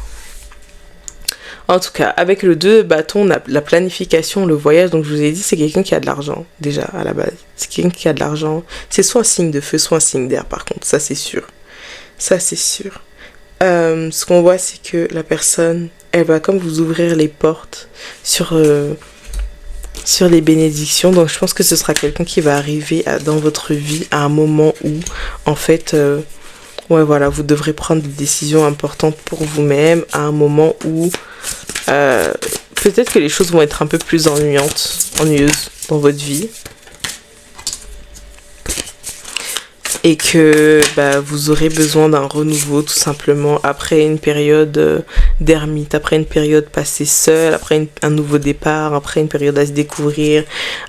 En tout cas, avec le 2 de bâton, on a la planification, le voyage. Donc, je vous ai dit, c'est quelqu'un qui a de l'argent, déjà, à la base. C'est quelqu'un qui a de l'argent. C'est soit un signe de feu, soit un signe d'air, par contre. Ça, c'est sûr. Ça, c'est sûr. Ce qu'on voit, c'est que la personne, elle va comme vous ouvrir les portes sur les bénédictions. Donc, je pense que ce sera quelqu'un qui va arriver dans votre vie à un moment où, en fait... ouais, voilà, vous devrez prendre des décisions importantes pour vous-même à un moment où peut-être que les choses vont être un peu plus ennuyeuses dans votre vie. Et que vous aurez besoin d'un renouveau tout simplement après une période d'ermite, après une période passée seule, après un nouveau départ, après une période à se découvrir,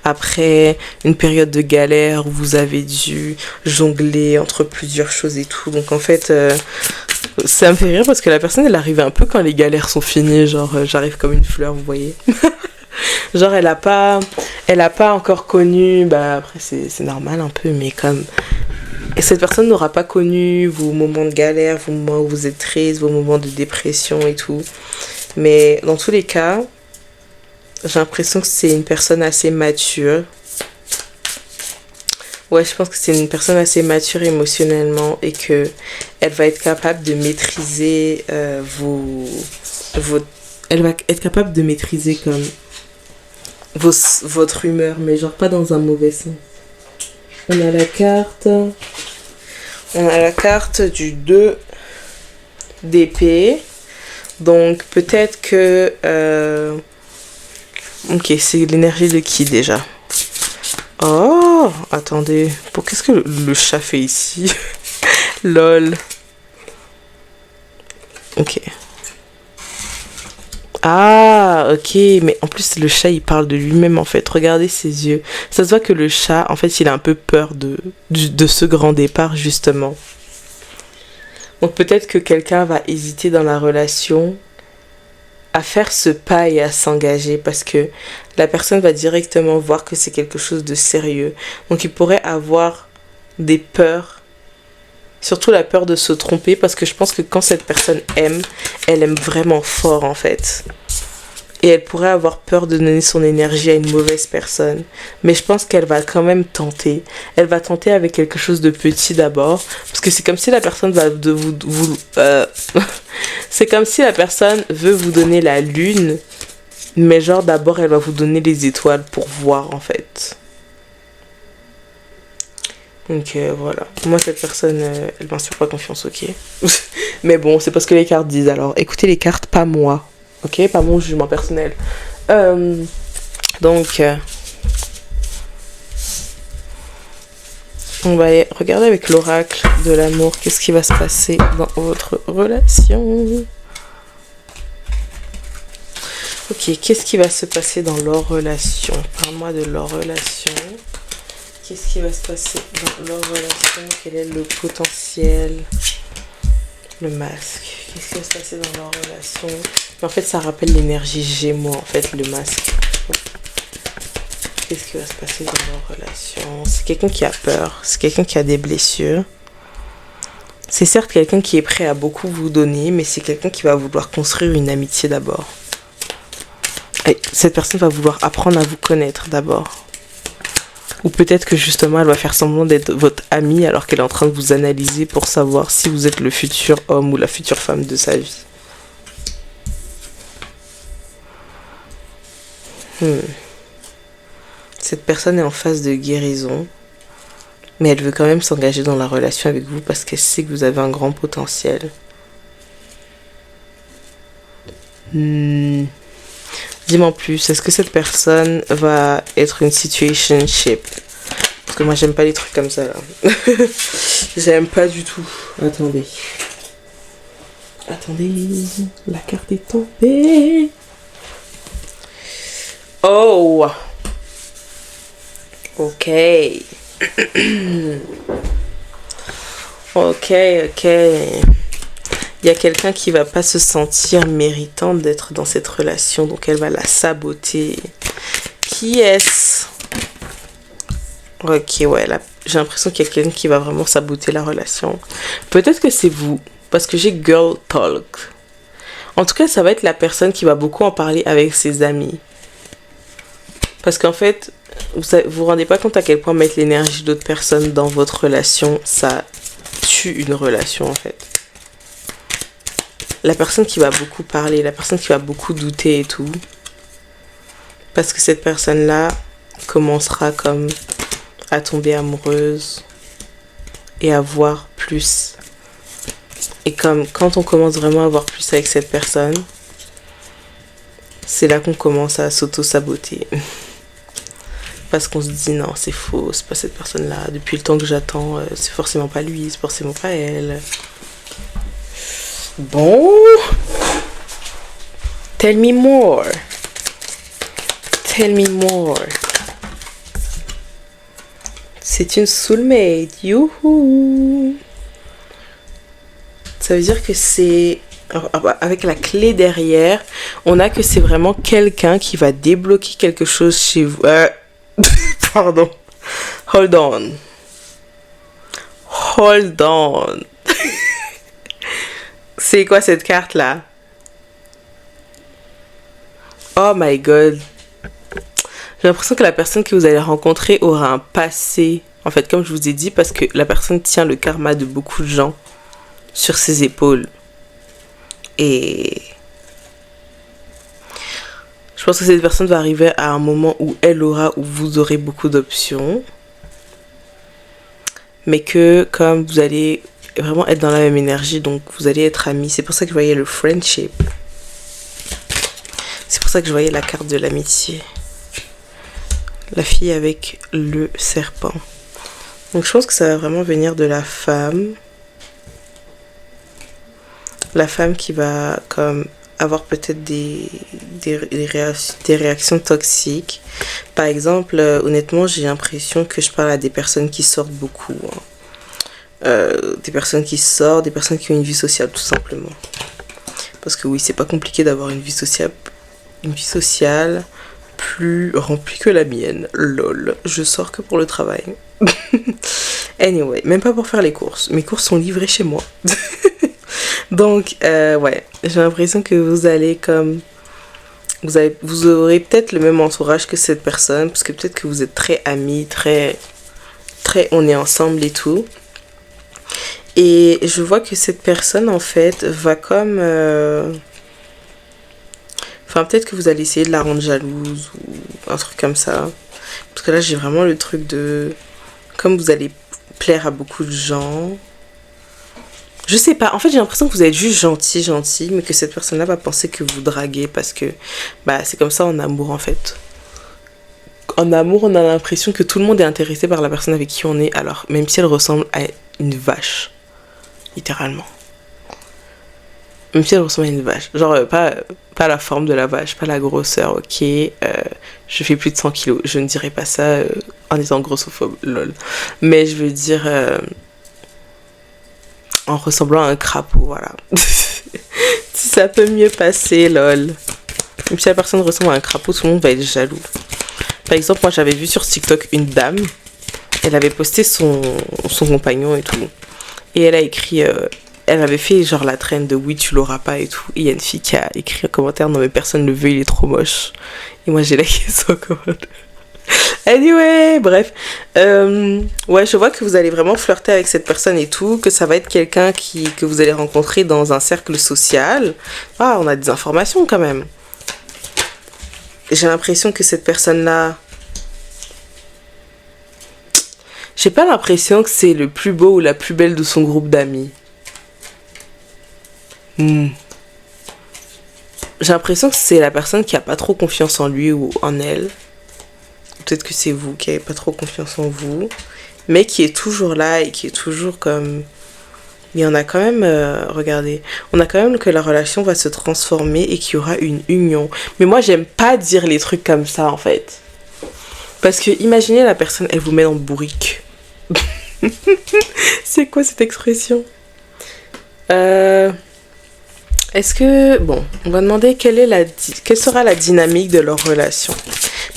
après une période de galère où vous avez dû jongler entre plusieurs choses et tout. Donc en fait, ça me fait rire parce que la personne elle arrive un peu quand les galères sont finies, genre j'arrive comme une fleur, vous voyez. Genre elle a pas encore connu, après c'est normal un peu, mais comme... Et cette personne n'aura pas connu vos moments de galère, vos moments où vous êtes triste, vos moments de dépression et tout. Mais dans tous les cas, j'ai l'impression que c'est une personne assez mature. Ouais, je pense que c'est une personne assez mature émotionnellement et que elle va être capable de maîtriser elle va être capable de maîtriser comme votre humeur, mais genre pas dans un mauvais sens. On a la carte du 2 d'épée. Donc peut-être que... ok, c'est l'énergie de qui déjà? Oh, attendez. Qu'est-ce que le chat fait ici? Lol. Ok. Ah, ok, mais en plus le chat il parle de lui-même en fait, regardez ses yeux. Ça se voit que le chat, en fait, il a un peu peur de ce grand départ justement. Donc peut-être que quelqu'un va hésiter dans la relation à faire ce pas et à s'engager parce que la personne va directement voir que c'est quelque chose de sérieux. Donc il pourrait avoir des peurs. Surtout la peur de se tromper parce que je pense que quand cette personne aime, elle aime vraiment fort en fait. Et elle pourrait avoir peur de donner son énergie à une mauvaise personne. Mais je pense qu'elle va quand même tenter. Elle va tenter avec quelque chose de petit d'abord. Parce que c'est comme si la personne va c'est comme si la personne veut vous donner la lune. Mais genre d'abord elle va vous donner les étoiles pour voir en fait. Donc voilà, moi cette personne, elle m'inspire pas confiance, ok. Mais bon, c'est parce que les cartes disent, alors écoutez les cartes, pas moi, ok, pas mon jugement personnel. Donc, on va regarder avec l'oracle de l'amour, qu'est-ce qui va se passer dans votre relation. Ok, qu'est-ce qui va se passer dans leur relation? Parle-moi de leur relation. Qu'est-ce qui va se passer dans leur relation? Quel est le potentiel? Le masque. Qu'est-ce qui va se passer dans leur relation? En fait, ça rappelle l'énergie Gémeaux, en fait, le masque. Qu'est-ce qui va se passer dans leur relation? C'est quelqu'un qui a peur. C'est quelqu'un qui a des blessures. C'est certes quelqu'un qui est prêt à beaucoup vous donner, mais c'est quelqu'un qui va vouloir construire une amitié d'abord. Et cette personne va vouloir apprendre à vous connaître d'abord. Ou peut-être que justement elle va faire semblant d'être votre amie alors qu'elle est en train de vous analyser pour savoir si vous êtes le futur homme ou la future femme de sa vie. Cette personne est en phase de guérison, mais elle veut quand même s'engager dans la relation avec vous parce qu'elle sait que vous avez un grand potentiel. Dis-moi en plus, est-ce que cette personne va être une situationship? Parce que moi j'aime pas les trucs comme ça là. J'aime pas du tout. Attendez, la carte est tombée. Oh, ok. Ok. Il y a quelqu'un qui va pas se sentir méritante d'être dans cette relation, donc elle va la saboter. Qui est-ce? Ok, ouais, là, j'ai l'impression qu'il y a quelqu'un qui va vraiment saboter la relation. Peut-être que c'est vous, parce que j'ai girl talk. En tout cas, ça va être la personne qui va beaucoup en parler avec ses amis. Parce qu'en fait, vous rendez pas compte à quel point mettre l'énergie d'autres personnes dans votre relation, ça tue une relation en fait. La personne qui va beaucoup parler, la personne qui va beaucoup douter et tout. Parce que cette personne-là commencera comme à tomber amoureuse et à voir plus. Et comme quand on commence vraiment à voir plus avec cette personne, c'est là qu'on commence à s'auto-saboter. Parce qu'on se dit non, c'est faux, c'est pas cette personne-là. Depuis le temps que j'attends, c'est forcément pas lui, c'est forcément pas elle. Bon. Tell me more. Tell me more. C'est une soulmate. Youhou. Ça veut dire que c'est... Avec la clé derrière, on a que c'est vraiment quelqu'un qui va débloquer quelque chose chez vous. Pardon. Hold on. Hold on. C'est quoi cette carte là? Oh my god. J'ai l'impression que la personne que vous allez rencontrer aura un passé. En fait, comme je vous ai dit, parce que la personne tient le karma de beaucoup de gens sur ses épaules. Et je pense que cette personne va arriver à un moment où elle aura ou vous aurez beaucoup d'options. Mais que comme vous allez vraiment être dans la même énergie, donc vous allez être amis. C'est pour ça que je voyais le friendship. C'est pour ça que je voyais la carte de l'amitié. La fille avec le serpent. Donc je pense que ça va vraiment venir de la femme. La femme qui va comme avoir peut-être des réactions toxiques. Par exemple, honnêtement, j'ai l'impression que je parle à des personnes qui sortent beaucoup. Des personnes qui sortent, des personnes qui ont une vie sociale, tout simplement. Parce que oui, c'est pas compliqué d'avoir une vie sociale plus remplie que la mienne. Lol, je sors que pour le travail. Anyway, même pas pour faire les courses. Mes courses sont livrées chez moi. Donc, ouais, j'ai l'impression que vous allez comme... Vous aurez peut-être le même entourage que cette personne, parce que peut-être que vous êtes très amis, très on est ensemble et tout. Et je vois que cette personne, en fait, va comme... Enfin, peut-être que vous allez essayer de la rendre jalouse ou un truc comme ça. Parce que là, j'ai vraiment le truc de... Comme vous allez plaire à beaucoup de gens... Je sais pas, en fait j'ai l'impression que vous êtes juste gentil, mais que cette personne-là va penser que vous draguez parce que bah c'est comme ça en amour en fait. En amour, on a l'impression que tout le monde est intéressé par la personne avec qui on est, alors même si elle ressemble à une vache, littéralement. Même si elle ressemble à une vache, genre pas la forme de la vache, pas la grosseur, ok, je fais plus de 100 kilos, je ne dirais pas ça en étant grossophobe, lol. Mais je veux dire... en ressemblant à un crapaud, voilà. Si ça peut mieux passer, lol. Même si la personne ressemble à un crapaud, tout le monde va être jaloux. Par exemple, moi j'avais vu sur TikTok une dame, elle avait posté son compagnon et tout. Et elle a écrit, elle avait fait genre la traîne de oui tu l'auras pas et tout. Et il y a une fille qui a écrit un commentaire, non mais personne ne le veut, il est trop moche. Et moi j'ai liké son commentaire. Anyway, bref. Ouais, je vois que vous allez vraiment flirter avec cette personne et tout, que ça va être quelqu'un que vous allez rencontrer dans un cercle social. Ah, on a des informations quand même. J'ai l'impression que cette personne-là... J'ai pas l'impression que c'est le plus beau ou la plus belle de son groupe d'amis. J'ai l'impression que c'est la personne qui a pas trop confiance en lui ou en elle. Peut-être que c'est vous qui n'avez pas trop confiance en vous, mais qui est toujours là et qui est toujours comme... Mais on a quand même, regardez, on a quand même que la relation va se transformer et qu'il y aura une union. Mais moi, j'aime pas dire les trucs comme ça, en fait. Parce que imaginez la personne, elle vous met dans le bourrique. C'est quoi cette expression? Est-ce que... Bon, on va demander quelle sera la dynamique de leur relation.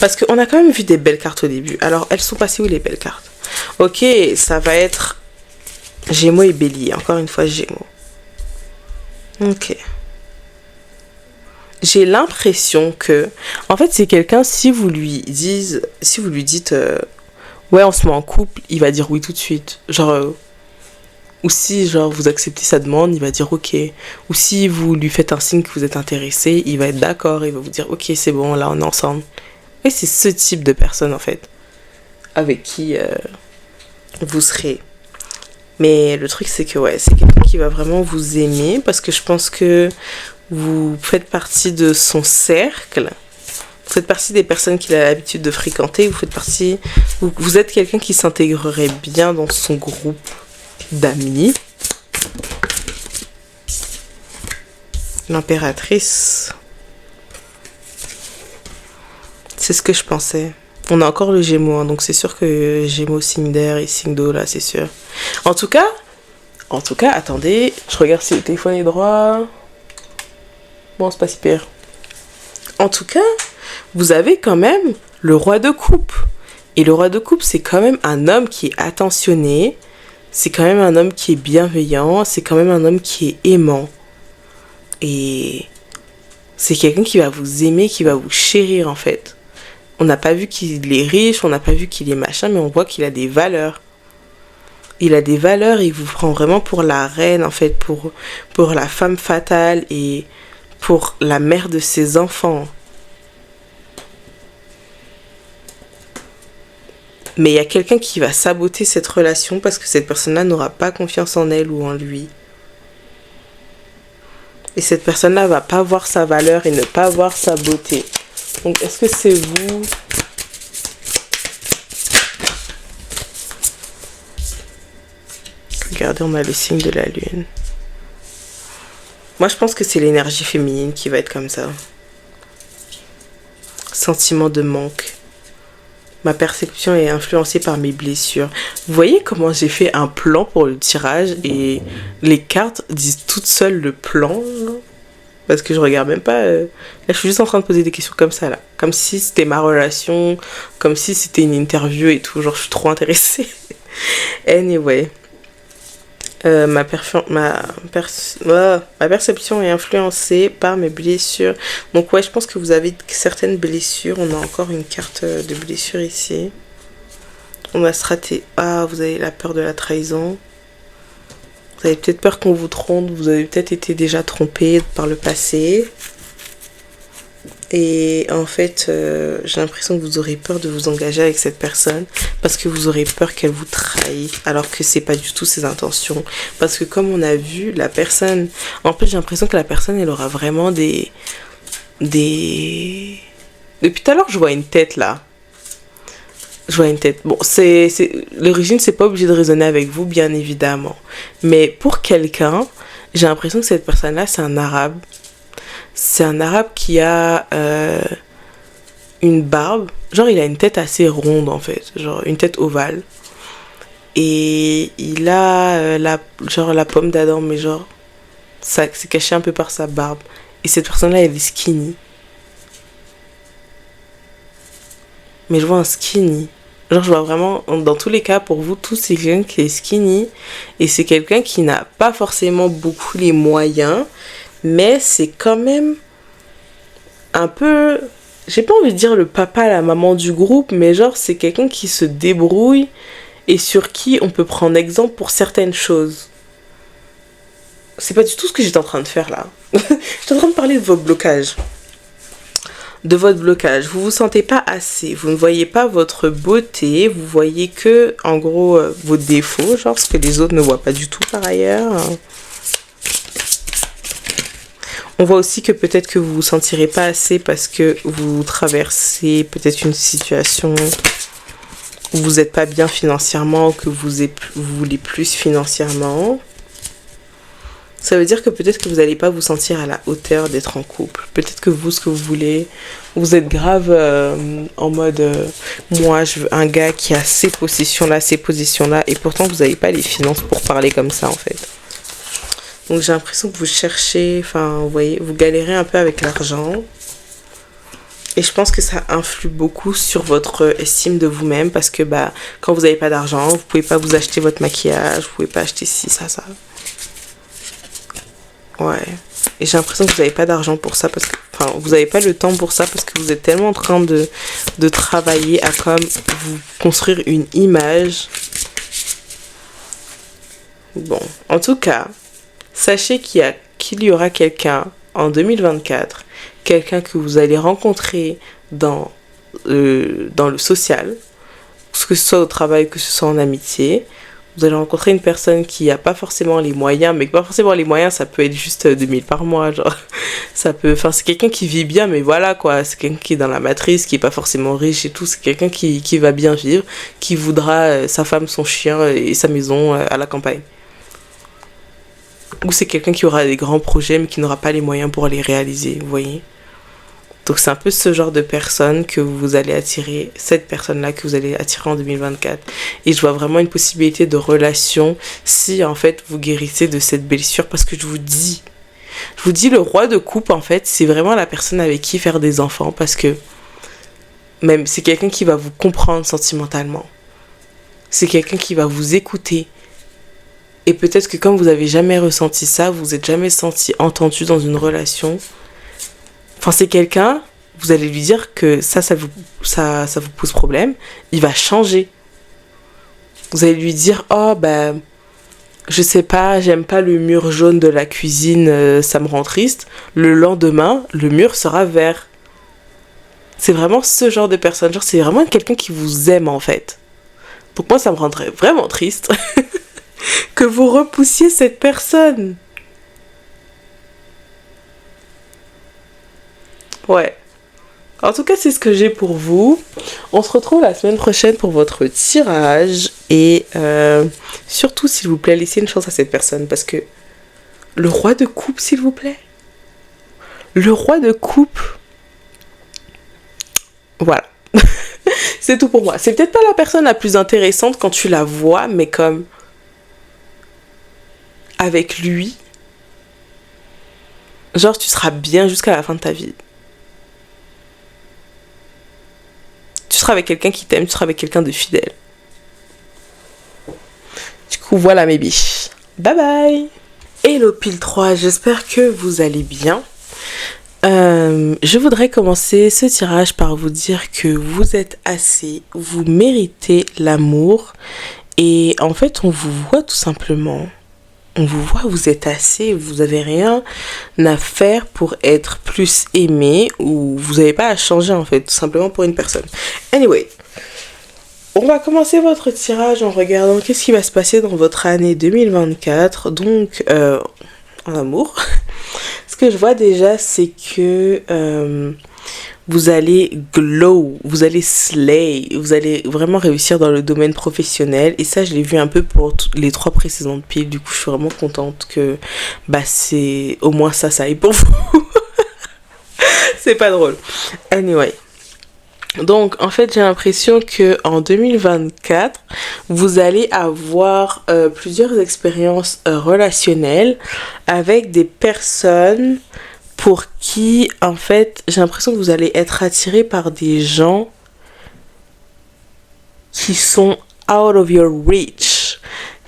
Parce qu'on a quand même vu des belles cartes au début. Alors, elles sont passées où les belles cartes? Ok, ça va être Gémeaux et Bélier. Encore une fois, Gémeaux. Ok. J'ai l'impression que, en fait, c'est quelqu'un, si vous lui dites, ouais, on se met en couple, il va dire oui tout de suite. Genre, ou si, genre, vous acceptez sa demande, il va dire ok. Ou si vous lui faites un signe que vous êtes intéressé, il va être d'accord, il va vous dire ok, c'est bon, là, on est ensemble. Et c'est ce type de personne, en fait, avec qui vous serez. Mais le truc, c'est que, ouais, c'est quelqu'un qui va vraiment vous aimer, parce que je pense que vous faites partie de son cercle. Vous faites partie des personnes qu'il a l'habitude de fréquenter. Vous êtes quelqu'un qui s'intégrerait bien dans son groupe d'amis. L'impératrice. C'est ce que je pensais. On a encore le Gémeaux, hein, donc c'est sûr que Gémeaux, signe d'air et signe d'eau, là, c'est sûr. En tout cas, attendez, je regarde si le téléphone est droit. Bon, c'est pas si pire. En tout cas, vous avez quand même le roi de coupe. Et le roi de coupe, c'est quand même un homme qui est attentionné. C'est quand même un homme qui est bienveillant. C'est quand même un homme qui est aimant. Et c'est quelqu'un qui va vous aimer, qui va vous chérir en fait. On n'a pas vu qu'il est riche, on n'a pas vu qu'il est machin, mais on voit qu'il a des valeurs. Il a des valeurs, il vous prend vraiment pour la reine en fait, pour la femme fatale et pour la mère de ses enfants. Mais il y a quelqu'un qui va saboter cette relation parce que cette personne-là n'aura pas confiance en elle ou en lui. Et cette personne-là va pas voir sa valeur et ne pas voir sa beauté. Donc, est-ce que c'est vous? Regardez, on a le signe de la lune. Moi, je pense que c'est l'énergie féminine qui va être comme ça. Sentiment de manque. Ma perception est influencée par mes blessures. Vous voyez comment j'ai fait un plan pour le tirage et les cartes disent toutes seules le plan là? Parce que je regarde même pas. Là, je suis juste en train de poser des questions comme ça là. Comme si c'était ma relation. Comme si c'était une interview et tout. Genre, je suis trop intéressée. Anyway. Ma perception est influencée par mes blessures. Donc ouais, je pense que vous avez certaines blessures. On a encore une carte de blessure ici. On a vous avez la peur de la trahison. Vous avez peut-être peur qu'on vous trompe. Vous avez peut-être été déjà trompé par le passé. Et en fait, j'ai l'impression que vous aurez peur de vous engager avec cette personne parce que vous aurez peur qu'elle vous trahisse alors que c'est pas du tout ses intentions. Parce que comme on a vu, la personne... En fait, j'ai l'impression que la personne, elle aura vraiment des... Depuis tout à l'heure, je vois une tête là. Je vois une tête. Bon, l'origine, c'est pas obligé de résonner avec vous, bien évidemment. Mais pour quelqu'un, j'ai l'impression que cette personne-là, c'est un arabe. C'est un arabe qui a une barbe. Genre, il a une tête assez ronde, en fait. Genre, une tête ovale. Et il a la pomme d'Adam, mais genre, ça c'est caché un peu par sa barbe. Et cette personne-là, elle est skinny. Mais je vois un skinny. Genre, je vois vraiment, dans tous les cas, pour vous tous, c'est quelqu'un qui est skinny. Et c'est quelqu'un qui n'a pas forcément beaucoup les moyens. Mais c'est quand même un peu... J'ai pas envie de dire le papa, la maman du groupe. Mais genre, c'est quelqu'un qui se débrouille. Et sur qui on peut prendre exemple pour certaines choses. C'est pas du tout ce que j'étais en train de faire là. J'étais en train de parler de vos blocages. De votre blocage. Vous vous sentez pas assez. Vous ne voyez pas votre beauté. Vous voyez que, en gros, vos défauts. Genre ce que les autres ne voient pas du tout par ailleurs. On voit aussi que peut-être que vous vous sentirez pas assez parce que vous traversez peut-être une situation où vous n'êtes pas bien financièrement ou que vous voulez plus financièrement. Ça veut dire que peut-être que vous n'allez pas vous sentir à la hauteur d'être en couple. Peut-être que vous, ce que vous voulez, vous êtes grave en mode moi, je veux un gars qui a ces possessions-là, ces positions-là. Et pourtant, vous n'avez pas les finances pour parler comme ça, en fait. Donc, j'ai l'impression que vous cherchez, enfin, vous voyez, vous galérez un peu avec l'argent. Et je pense que ça influe beaucoup sur votre estime de vous-même parce que quand vous n'avez pas d'argent, vous pouvez pas vous acheter votre maquillage, vous pouvez pas acheter ci, ça. Ouais. Et j'ai l'impression que vous n'avez pas d'argent pour ça parce que, vous n'avez pas le temps pour ça parce que vous êtes tellement en train de travailler à comme vous construire une image. Bon, en tout cas, sachez qu'il y aura quelqu'un en 2024, quelqu'un que vous allez rencontrer dans le social, que ce soit au travail, que ce soit en amitié. Vous allez rencontrer une personne qui n'a pas forcément les moyens, mais pas forcément les moyens, ça peut être juste 2000 par mois, genre. C'est quelqu'un qui vit bien, mais voilà quoi, c'est quelqu'un qui est dans la matrice, qui est pas forcément riche et tout, c'est quelqu'un qui va bien vivre, qui voudra sa femme, son chien et sa maison à la campagne. Ou c'est quelqu'un qui aura des grands projets, mais qui n'aura pas les moyens pour les réaliser, vous voyez. Donc c'est un peu ce genre de personne que vous allez attirer, cette personne-là que vous allez attirer en 2024. Et je vois vraiment une possibilité de relation si en fait vous guérissez de cette blessure. Parce que je vous dis, le roi de coupe en fait, c'est vraiment la personne avec qui faire des enfants. Parce que même c'est quelqu'un qui va vous comprendre sentimentalement. C'est quelqu'un qui va vous écouter. Et peut-être que comme vous n'avez jamais ressenti ça, vous n'êtes jamais senti entendu dans une relation. C'est quelqu'un, vous allez lui dire que ça vous pose problème, il va changer. Vous allez lui dire, je sais pas, j'aime pas le mur jaune de la cuisine, ça me rend triste. Le lendemain, le mur sera vert. C'est vraiment ce genre de personne, c'est vraiment quelqu'un qui vous aime en fait. Donc moi, ça me rendrait vraiment triste que vous repoussiez cette personne. Ouais. En tout cas, c'est ce que j'ai pour vous. On se retrouve la semaine prochaine pour votre tirage. Et surtout, s'il vous plaît, laissez une chance à cette personne. Parce que le roi de coupe, s'il vous plaît. Le roi de coupe. Voilà. C'est tout pour moi. C'est peut-être pas la personne la plus intéressante quand tu la vois. Mais comme avec lui, genre tu seras bien jusqu'à la fin de ta vie. Tu seras avec quelqu'un qui t'aime, tu seras avec quelqu'un de fidèle. Du coup, voilà mes biches. Bye bye. Hello pile 3, j'espère que vous allez bien. Je voudrais commencer ce tirage par vous dire que vous êtes assez, vous méritez l'amour. Et en fait, on vous voit tout simplement. On vous voit, vous êtes assez, vous avez rien à faire pour être plus aimé ou vous n'avez pas à changer en fait, tout simplement pour une personne. Anyway, on va commencer votre tirage en regardant qu'est-ce qui va se passer dans votre année 2024, donc en amour. Ce que je vois déjà, c'est que vous allez glow, vous allez slay, vous allez vraiment réussir dans le domaine professionnel. Et ça, je l'ai vu un peu pour les 3 précédentes piles. Du coup, je suis vraiment contente que c'est au moins ça aille pour vous. C'est pas drôle. Anyway. Donc, en fait, j'ai l'impression que en 2024, vous allez avoir plusieurs expériences relationnelles avec des personnes pour qui, en fait, j'ai l'impression que vous allez être attiré par des gens qui sont out of your reach,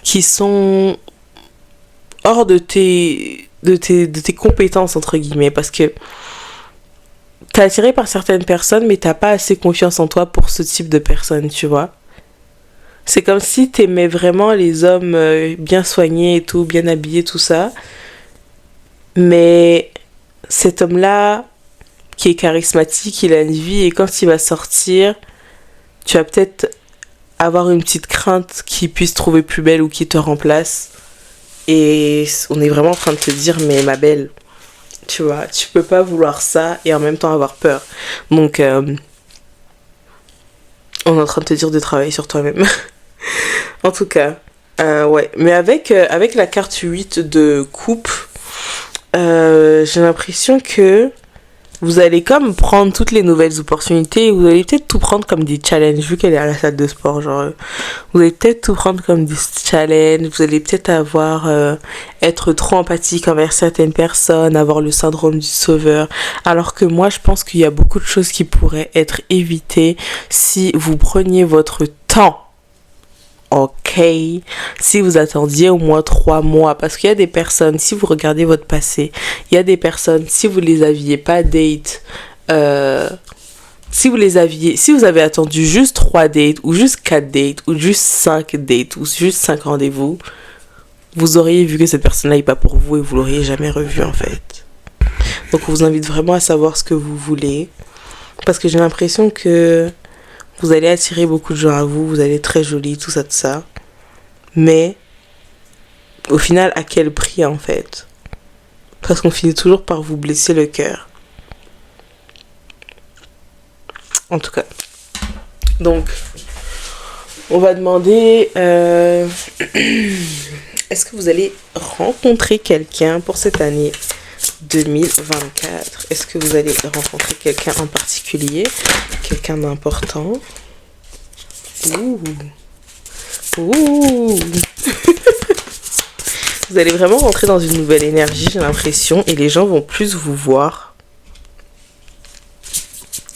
qui sont hors de tes compétences, entre guillemets, parce que t'es attiré par certaines personnes, mais t'as pas assez confiance en toi pour ce type de personnes, tu vois. C'est comme si t'aimais vraiment les hommes bien soignés et tout, bien habillés, tout ça, mais cet homme-là, qui est charismatique, il a une vie et quand il va sortir, tu vas peut-être avoir une petite crainte qu'il puisse trouver plus belle ou qu'il te remplace. Et on est vraiment en train de te dire, mais ma belle, tu vois, tu peux pas vouloir ça et en même temps avoir peur. Donc, on est en train de te dire de travailler sur toi-même. En tout cas, ouais. Mais avec la carte 8 de coupe, j'ai l'impression que Vous allez comme prendre toutes les nouvelles opportunités, vous allez peut-être tout prendre comme des challenges, vu qu'elle est à la salle de sport, genre, vous allez peut-être tout prendre comme des challenges, vous allez peut-être être trop empathique envers certaines personnes, avoir le syndrome du sauveur, alors que moi, je pense qu'il y a beaucoup de choses qui pourraient être évitées si vous preniez votre temps. Ok, si vous attendiez au moins 3 mois, parce qu'il y a des personnes, si vous regardez votre passé, il y a des personnes, si vous les aviez pas date, si vous avez attendu juste 3 dates, ou juste 4 dates, ou juste 5 dates, ou juste 5 rendez-vous, vous auriez vu que cette personne-là n'est pas pour vous et vous l'auriez jamais revue en fait. Donc on vous invite vraiment à savoir ce que vous voulez, parce que j'ai l'impression que vous allez attirer beaucoup de gens à vous, vous allez être très jolie, tout ça. Mais, au final, à quel prix en fait? Parce qu'on finit toujours par vous blesser le cœur. En tout cas. Donc, on va demander... est-ce que vous allez rencontrer quelqu'un pour cette année 2024? Est-ce que vous allez rencontrer quelqu'un en particulier? Quelqu'un d'important? Ouh. Vous allez vraiment rentrer dans une nouvelle énergie, j'ai l'impression, et les gens vont plus vous voir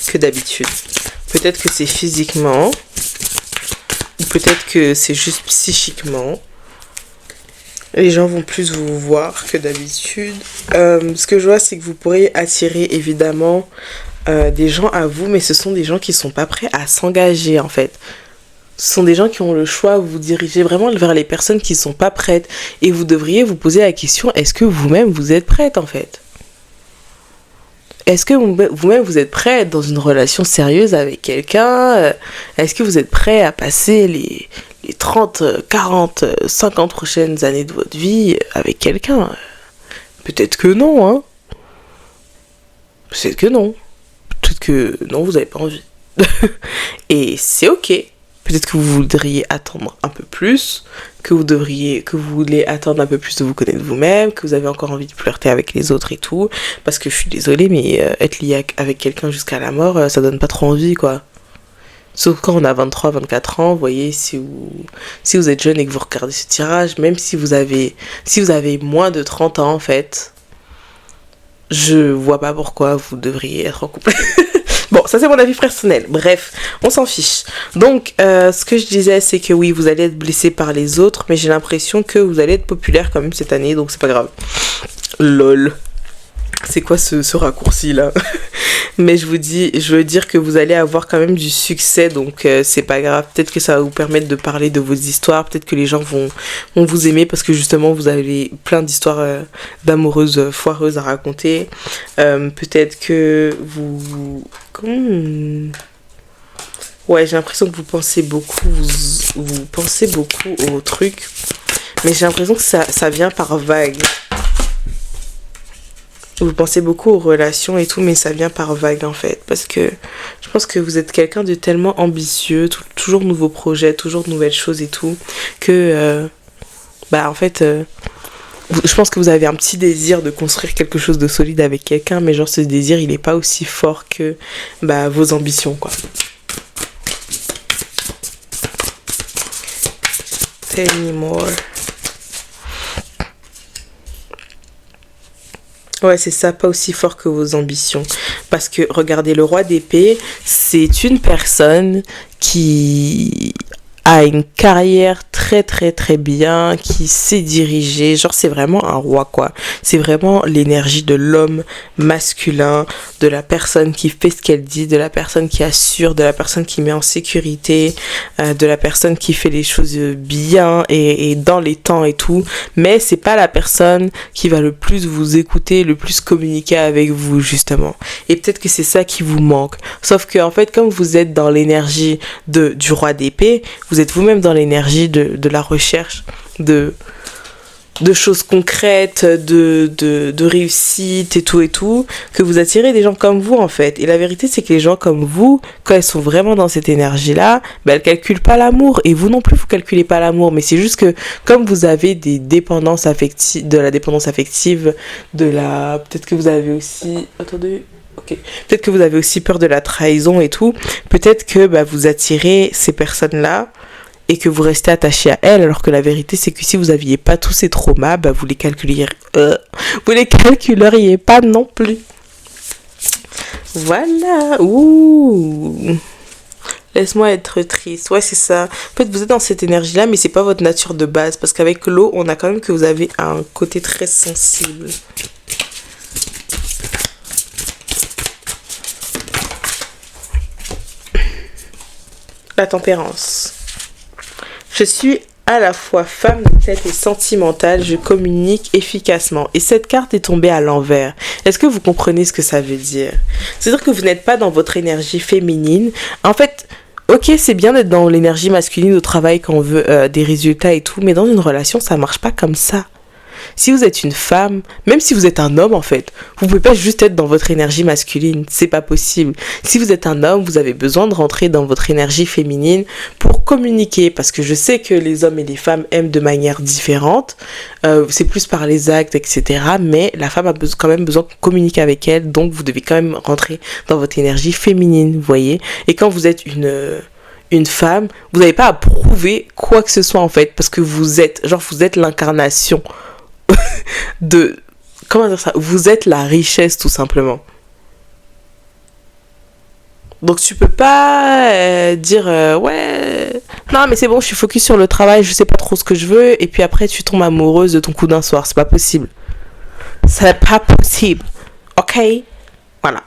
que d'habitude. Peut-être que c'est physiquement, ou peut-être que c'est juste psychiquement. Les gens vont plus vous voir que d'habitude. Ce que je vois, c'est que vous pourriez attirer évidemment des gens à vous, mais ce sont des gens qui sont pas prêts à s'engager en fait. Ce sont des gens qui ont le choix, vous dirigez vraiment vers les personnes qui sont pas prêtes. Et vous devriez vous poser la question, est-ce que vous-même vous êtes prête en fait? Est-ce que vous-même vous êtes prêt à être dans une relation sérieuse avec quelqu'un? Est-ce que vous êtes prêt à passer les 30, 40, 50 prochaines années de votre vie avec quelqu'un? Peut-être que non, hein. Peut-être que non. Peut-être que non, vous n'avez pas envie. Et c'est ok. Peut-être que vous voudriez attendre un peu plus, que vous voulez attendre un peu plus de vous connaître vous-même, que vous avez encore envie de flirter avec les autres et tout. Parce que je suis désolée, mais être lié avec quelqu'un jusqu'à la mort, ça donne pas trop envie, quoi. Sauf quand on a 23, 24 ans, vous voyez, si vous êtes jeune et que vous regardez ce tirage, même si vous avez moins de 30 ans, en fait, je vois pas pourquoi vous devriez être en couple. Bon, ça c'est mon avis personnel. Bref, on s'en fiche. Donc, ce que je disais, c'est que oui, vous allez être blessé par les autres, mais j'ai l'impression que vous allez être populaire quand même cette année, donc c'est pas grave. Lol. C'est quoi ce raccourci là? Mais je veux dire que vous allez avoir quand même du succès, donc c'est pas grave. Peut-être que ça va vous permettre de parler de vos histoires, peut-être que les gens vont vous aimer parce que justement vous avez plein d'histoires d'amoureuses foireuses à raconter. Peut-être que ouais, j'ai l'impression que vous pensez beaucoup au truc, mais j'ai l'impression que ça vient par vague. Vous pensez beaucoup aux relations et tout, mais ça vient par vague en fait. Parce que je pense que vous êtes quelqu'un de tellement ambitieux, toujours de nouveaux projets, toujours de nouvelles choses et tout, que en fait, je pense que vous avez un petit désir de construire quelque chose de solide avec quelqu'un, mais genre ce désir il est pas aussi fort que vos ambitions quoi. Tell me more. Ouais, c'est ça, pas aussi fort que vos ambitions. Parce que, regardez, le roi d'épée, c'est une personne qui a une carrière très très très bien, qui sait diriger, genre c'est vraiment un roi quoi. C'est vraiment l'énergie de l'homme masculin, de la personne qui fait ce qu'elle dit, de la personne qui assure, de la personne qui met en sécurité, de la personne qui fait les choses bien et dans les temps et tout. Mais c'est pas la personne qui va le plus vous écouter, le plus communiquer avec vous justement. Et peut-être que c'est ça qui vous manque. Sauf que en fait, comme vous êtes dans l'énergie du roi d'épée, vous êtes vous-même dans l'énergie de la recherche, de choses concrètes, de réussite et tout, que vous attirez des gens comme vous en fait. Et la vérité c'est que les gens comme vous, quand elles sont vraiment dans cette énergie-là, elles calculent pas l'amour. Et vous non plus, vous calculez pas l'amour. Mais c'est juste que comme vous avez de la dépendance affective, peut-être que vous avez aussi... Attendez... Ok, peut-être que vous avez aussi peur de la trahison et tout. Peut-être que vous attirez ces personnes-là et que vous restez attaché à elles, alors que la vérité, c'est que si vous n'aviez pas tous ces traumas, vous les calculeriez pas non plus. Voilà. Ouh. Laisse-moi être triste. Ouais, c'est ça. En fait, vous êtes dans cette énergie-là, mais c'est pas votre nature de base. Parce qu'avec l'eau, on a quand même que vous avez un côté très sensible. La tempérance. Je suis à la fois femme de tête et sentimentale, je communique efficacement. Et cette carte est tombée à l'envers. Est-ce que vous comprenez ce que ça veut dire? C'est-à-dire que vous n'êtes pas dans votre énergie féminine. En fait, ok, c'est bien d'être dans l'énergie masculine au travail quand on veut des résultats et tout, mais dans une relation, ça marche pas comme ça. Si vous êtes une femme, même si vous êtes un homme en fait, vous pouvez pas juste être dans votre énergie masculine, c'est pas possible. Si vous êtes un homme, vous avez besoin de rentrer dans votre énergie féminine pour communiquer, parce que je sais que les hommes et les femmes aiment de manière différente, c'est plus par les actes, etc. Mais la femme a quand même besoin de communiquer avec elle, donc vous devez quand même rentrer dans votre énergie féminine, vous voyez. Et quand vous êtes une femme, vous n'avez pas à prouver quoi que ce soit en fait, parce que vous êtes l'incarnation de... Comment dire ça? Vous êtes la richesse, tout simplement. Donc tu peux pas dire ouais, non mais c'est bon, je suis focus sur le travail, je sais pas trop ce que je veux, et puis après tu tombes amoureuse de ton coup d'un soir. C'est pas possible. C'est pas possible. Ok? Voilà.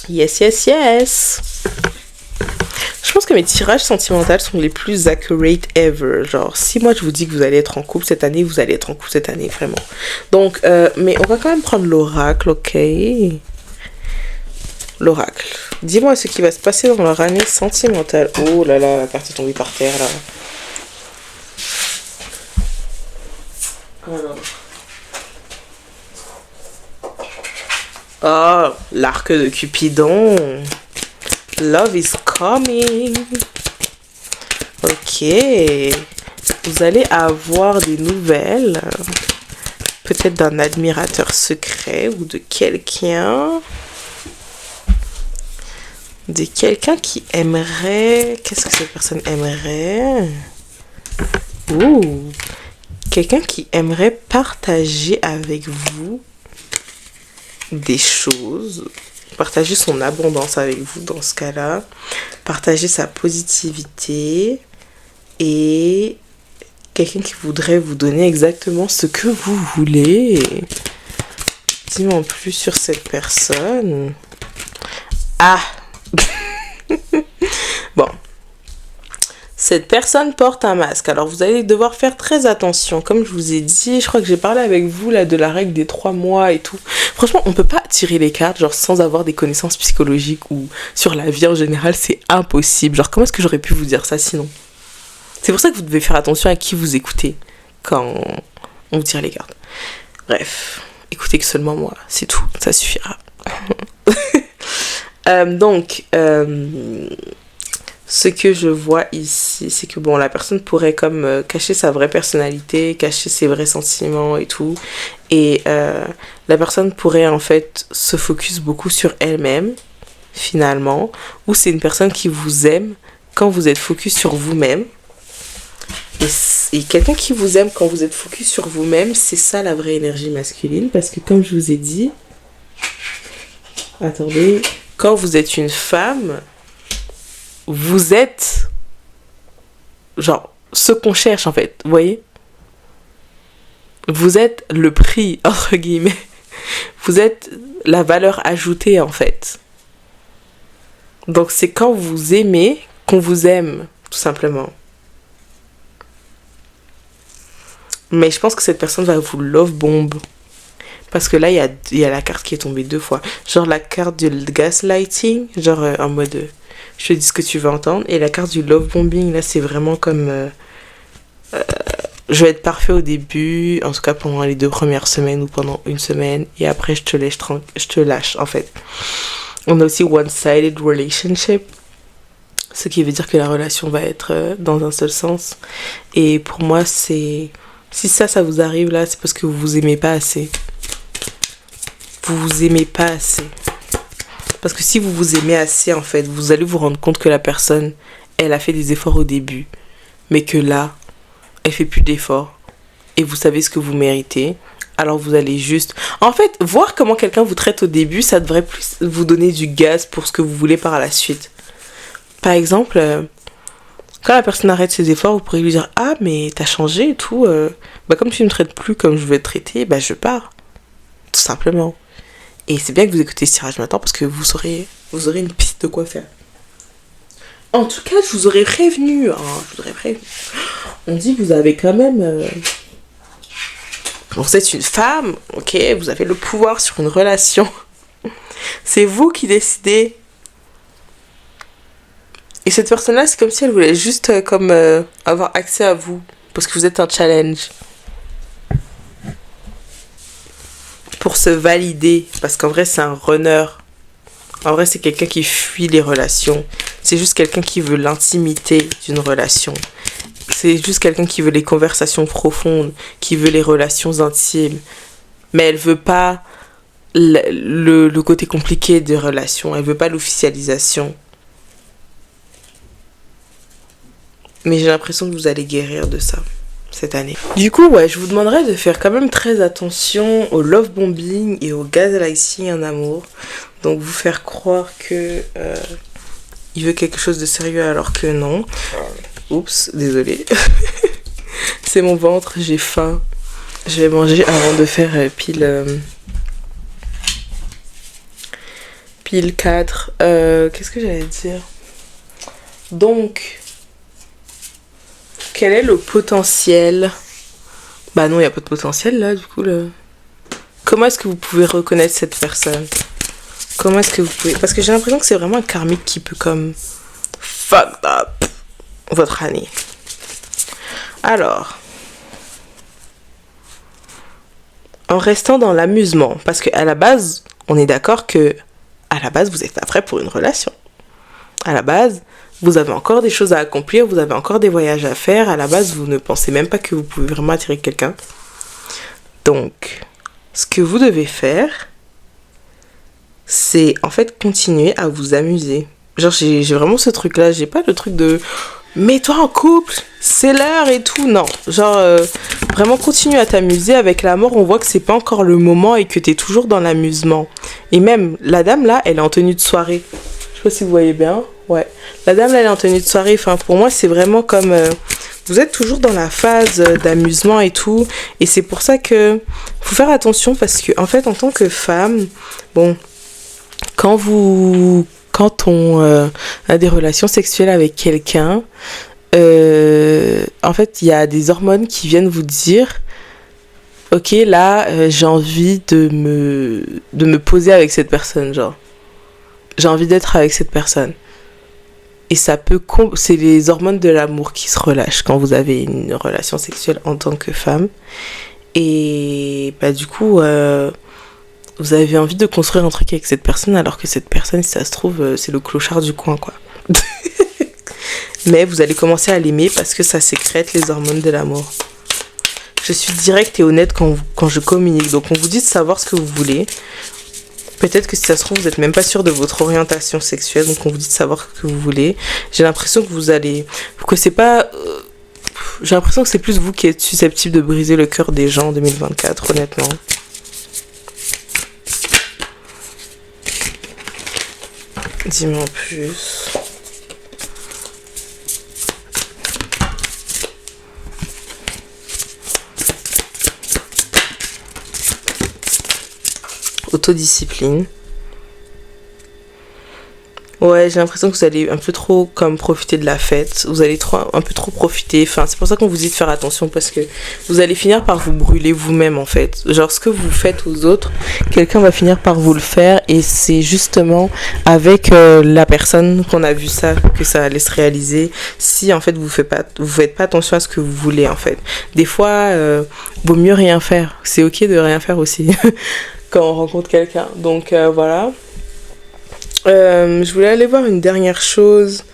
Yes, yes, yes. Je pense que mes tirages sentimentaux sont les plus accurate ever. Genre, si moi je vous dis que vous allez être en couple cette année, vous allez être en couple cette année, vraiment. Donc, mais on va quand même prendre l'oracle, ok? L'oracle. Dis-moi ce qui va se passer dans leur année sentimentale. Oh là là, la carte est tombée par terre, là. Alors. Oh, l'arc de Cupidon. Love is coming. Ok. Vous allez avoir des nouvelles. Peut-être d'un admirateur secret ou de quelqu'un. De quelqu'un qui aimerait... Qu'est-ce que cette personne aimerait? Ouh. Quelqu'un qui aimerait partager avec vous des choses. Partager son abondance avec vous dans ce cas-là. Partager sa positivité. Et quelqu'un qui voudrait vous donner exactement ce que vous voulez. Dis-moi en plus sur cette personne. Ah. Bon. Cette personne porte un masque. Alors vous allez devoir faire très attention. Comme je vous ai dit, je crois que j'ai parlé avec vous là de la règle des 3 mois et tout. Franchement, on peut pas tirer les cartes genre sans avoir des connaissances psychologiques ou sur la vie en général, c'est impossible. Genre comment est-ce que j'aurais pu vous dire ça sinon? C'est pour ça que vous devez faire attention à qui vous écoutez quand on vous tire les cartes. Bref, écoutez que seulement moi, c'est tout, ça suffira. Ce que je vois ici, c'est que bon, la personne pourrait comme cacher sa vraie personnalité, cacher ses vrais sentiments et tout. Et la personne pourrait en fait se focus beaucoup sur elle-même, finalement. Ou c'est une personne qui vous aime quand vous êtes focus sur vous-même. Et quelqu'un qui vous aime quand vous êtes focus sur vous-même, c'est ça la vraie énergie masculine. Parce que comme je vous ai dit... Attendez. Quand vous êtes une femme... Vous êtes genre ce qu'on cherche en fait, vous voyez? Vous êtes le prix entre guillemets. Vous êtes la valeur ajoutée en fait. Donc c'est quand vous aimez qu'on vous aime tout simplement. Mais je pense que cette personne va vous love bomb. Parce que là, il y a la carte qui est tombée 2 fois. Genre la carte du gaslighting, genre en mode... je te dis ce que tu veux entendre. Et la carte du love bombing, là, c'est vraiment comme... je vais être parfait au début, en tout cas pendant les 2 premières semaines ou pendant 1 semaine. Et après, je te lâche, en fait. On a aussi one-sided relationship. Ce qui veut dire que la relation va être dans un seul sens. Et pour moi, c'est... Si ça vous arrive là, c'est parce que vous vous aimez pas assez. vous vous aimez pas assez. Parce que si vous vous aimez assez, en fait, vous allez vous rendre compte que la personne, elle a fait des efforts au début. Mais que là, elle fait plus d'efforts. Et vous savez ce que vous méritez. Alors vous allez juste... En fait, voir comment quelqu'un vous traite au début, ça devrait plus vous donner du gaz pour ce que vous voulez par la suite. Par exemple, quand la personne arrête ses efforts, vous pourrez lui dire « Ah, mais t'as changé et tout. Comme tu ne me traites plus comme je veux être traité, je pars. » Tout simplement. Et c'est bien que vous écoutez ce tirage maintenant parce que vous aurez une piste de quoi faire. En tout cas, je vous aurais prévenu. On dit que vous avez quand même... Vous êtes une femme, ok, vous avez le pouvoir sur une relation. C'est vous qui décidez. Et cette personne-là, c'est comme si elle voulait juste avoir accès à vous. Parce que vous êtes un challenge. Pour se valider. Parce qu'en vrai, c'est un runner. En vrai, c'est quelqu'un qui fuit les relations. C'est juste quelqu'un qui veut l'intimité d'une relation. C'est juste quelqu'un qui veut les conversations profondes, qui veut les relations intimes. Mais elle veut pas le côté compliqué des relations. Elle veut pas l'officialisation. Mais j'ai l'impression que vous allez guérir de ça cette année. Du coup, je vous demanderais de faire quand même très attention au love bombing et au gaslighting en amour. Donc vous faire croire que il veut quelque chose de sérieux alors que non. Oups, désolée. C'est mon ventre, j'ai faim. Je vais manger avant de faire pile 4. Qu'est-ce que j'allais dire? Donc, quel est le potentiel? Non, il n'y a pas de potentiel là, du coup. Comment est-ce que vous pouvez reconnaître cette personne? Comment est-ce que vous pouvez... Parce que j'ai l'impression que c'est vraiment un karmique qui peut comme... fuck up votre année. Alors, en restant dans l'amusement, parce qu'à la base, on est d'accord que à la base, vous n'êtes pas prêt pour une relation. À la base, vous avez encore des choses à accomplir, vous avez encore des voyages à faire. À la base, vous ne pensez même pas que vous pouvez vraiment attirer quelqu'un. Donc, ce que vous devez faire, c'est en fait continuer à vous amuser. Genre, j'ai vraiment ce truc-là, j'ai pas le truc de... Mets-toi en couple, c'est l'heure et tout. Non, vraiment continue à t'amuser. Avec l'amour, on voit que c'est pas encore le moment et que t'es toujours dans l'amusement. Et même, la dame là, elle est en tenue de soirée. Je sais pas si vous voyez bien. Ouais. La dame là, elle est en tenue de soirée. Enfin, pour moi, c'est vraiment comme... vous êtes toujours dans la phase d'amusement et tout. Et c'est pour ça que... faut faire attention parce que, en fait, en tant que femme, quand on a des relations sexuelles avec quelqu'un, en fait, il y a des hormones qui viennent vous dire ok, là, j'ai envie de me poser avec cette personne, genre. J'ai envie d'être avec cette personne. Et ça peut... c'est les hormones de l'amour qui se relâchent quand vous avez une relation sexuelle en tant que femme. Et du coup... vous avez envie de construire un truc avec cette personne alors que cette personne, si ça se trouve, c'est le clochard du coin, quoi. Mais vous allez commencer à l'aimer parce que ça sécrète les hormones de l'amour. Je suis directe et honnête quand je communique. Donc on vous dit de savoir ce que vous voulez. Peut-être que si ça se trouve, vous n'êtes même pas sûr de votre orientation sexuelle. Donc on vous dit de savoir ce que vous voulez. J'ai l'impression que vous allez... que c'est pas... j'ai l'impression que c'est plus vous qui êtes susceptible de briser le cœur des gens en 2024, honnêtement. Dis-moi en plus. Autodiscipline. Ouais, j'ai l'impression que vous allez un peu trop comme profiter de la fête. Vous allez un peu trop profiter. Enfin, c'est pour ça qu'on vous dit de faire attention parce que vous allez finir par vous brûler vous-même en fait. Genre ce que vous faites aux autres, quelqu'un va finir par vous le faire et c'est justement avec la personne qu'on a vu ça que ça allait se réaliser. Si en fait vous faites pas attention à ce que vous voulez en fait. Des fois, vaut mieux rien faire. C'est ok de rien faire aussi quand on rencontre quelqu'un. Donc voilà. Je voulais aller voir une dernière chose.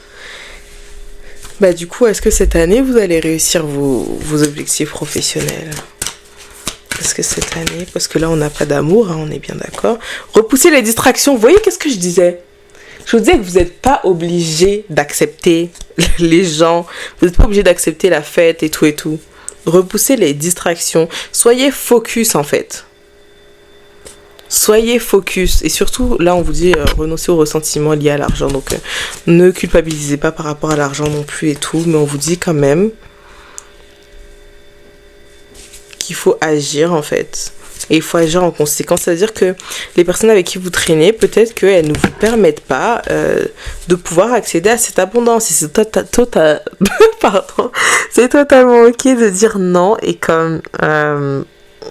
Du coup, est-ce que cette année, vous allez réussir vos objectifs professionnels? Parce que cette année, parce que là on n'a pas d'amour, hein, on est bien d'accord. Repousser les distractions. Vous voyez qu'est-ce que je disais? Je vous disais que vous n'êtes pas obligé d'accepter les gens. Vous n'êtes pas obligé d'accepter la fête et tout et tout. Repoussez les distractions. Soyez focus en fait. Soyez focus. Et surtout, là on vous dit renoncer aux ressentiments liés à l'argent. Donc ne culpabilisez pas par rapport à l'argent non plus et tout. Mais on vous dit quand même qu'il faut agir en fait. Et il faut agir en conséquence. C'est-à-dire que les personnes avec qui vous traînez, peut-être qu'elles ne vous permettent pas de pouvoir accéder à cette abondance. Et c'est Pardon. C'est totalement ok de dire non et comme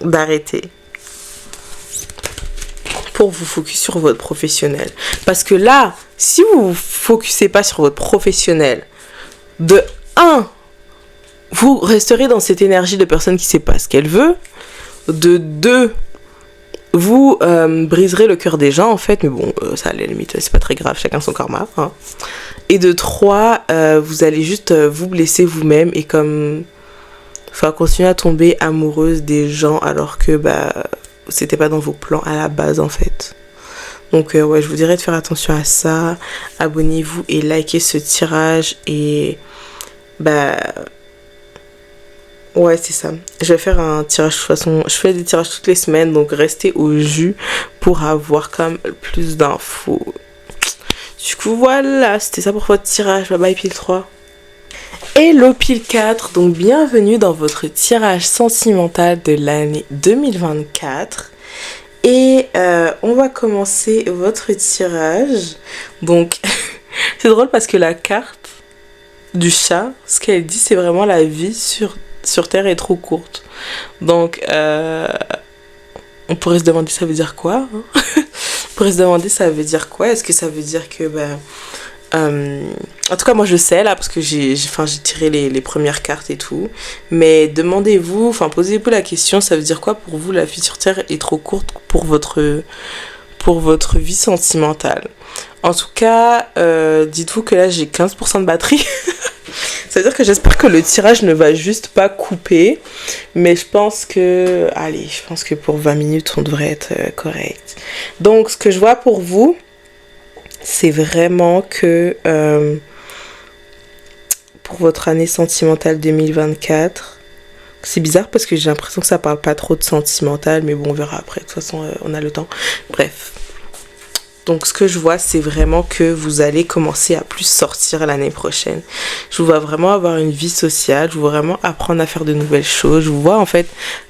d'arrêter. Pour vous focus sur votre professionnel. Parce que là, si vous ne vous focusez pas sur votre professionnel, de 1, vous resterez dans cette énergie de personne qui ne sait pas ce qu'elle veut. De 2, vous briserez le cœur des gens en fait, mais bon, ça à la limite, c'est pas très grave, chacun son karma. Hein. Et de 3, vous allez juste vous blesser vous-même et comme... Enfin, continuer à tomber amoureuse des gens alors que c'était pas dans vos plans à la base en fait. Donc ouais, je vous dirais de faire attention à ça. Abonnez-vous et likez ce tirage et ouais, c'est ça. Je vais faire un tirage de toute façon. Je fais des tirages toutes les semaines, donc restez au jus pour avoir comme plus d'infos. Du coup, voilà, c'était ça pour votre tirage. Bye bye pile 3. Hello pile 4, donc bienvenue dans votre tirage sentimental de l'année 2024. Et on va commencer votre tirage. Donc, c'est drôle parce que la carte du chat, ce qu'elle dit, c'est vraiment la vie sur Terre est trop courte. Donc, on pourrait se demander ça veut dire quoi hein. On pourrait se demander ça veut dire quoi. Est-ce que ça veut dire que... en tout cas, moi je sais là parce que j'ai tiré les premières cartes et tout. Mais demandez-vous, posez-vous la question, ça veut dire quoi pour vous la vie sur Terre est trop courte pour votre vie sentimentale. En tout cas, dites-vous que là j'ai 15% de batterie. Ça veut dire que j'espère que le tirage ne va juste pas couper. Mais je pense que pour 20 minutes, on devrait être correct. Donc, ce que je vois pour vous, c'est vraiment que pour votre année sentimentale 2024, c'est bizarre parce que j'ai l'impression que ça parle pas trop de sentimental. Mais bon, on verra après. De toute façon, on a le temps. Bref. Donc ce que je vois, c'est vraiment que vous allez commencer à plus sortir l'année prochaine. Je vous vois vraiment avoir une vie sociale, je vous vois vraiment apprendre à faire de nouvelles choses. Je vous vois en fait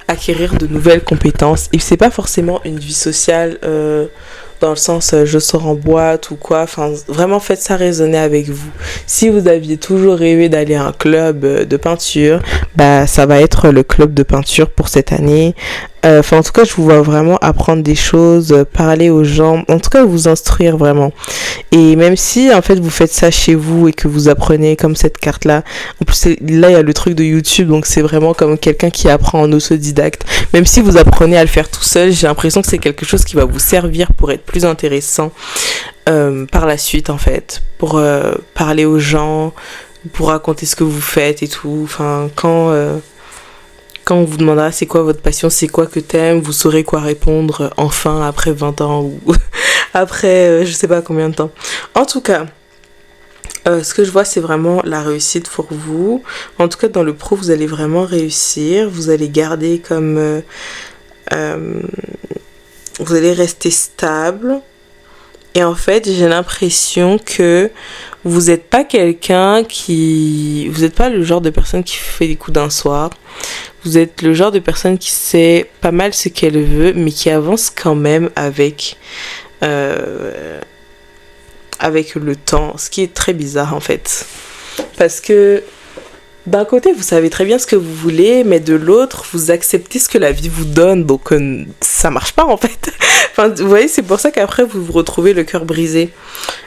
acquérir de nouvelles compétences. Et c'est pas forcément une vie sociale dans le sens je sors en boîte ou quoi. Vraiment faites ça résonner avec vous. Si vous aviez toujours rêvé d'aller à un club de peinture, ça va être le club de peinture pour cette année. En tout cas, je vous vois vraiment apprendre des choses, parler aux gens, en tout cas vous instruire vraiment. Et même si en fait vous faites ça chez vous et que vous apprenez comme cette carte là, en plus là il y a le truc de YouTube, donc c'est vraiment comme quelqu'un qui apprend en autodidacte. Même si vous apprenez à le faire tout seul, j'ai l'impression que c'est quelque chose qui va vous servir pour être plus intéressant par la suite en fait, pour parler aux gens, pour raconter ce que vous faites et tout. Quand on vous demandera c'est quoi votre passion, c'est quoi que t'aimes, vous saurez quoi répondre enfin après 20 ans ou après je sais pas combien de temps. En tout cas, ce que je vois c'est vraiment la réussite pour vous. En tout cas dans le pro vous allez vraiment réussir, vous allez garder comme... vous allez rester stable. Et en fait j'ai l'impression que vous n'êtes pas quelqu'un qui... Vous n'êtes pas le genre de personne qui fait des coups d'un soir. Vous êtes le genre de personne qui sait pas mal ce qu'elle veut, mais qui avance quand même avec le temps. Ce qui est très bizarre en fait. Parce que d'un côté, vous savez très bien ce que vous voulez, mais de l'autre, vous acceptez ce que la vie vous donne. Donc ça marche pas en fait. Vous voyez, c'est pour ça qu'après, vous vous retrouvez le cœur brisé.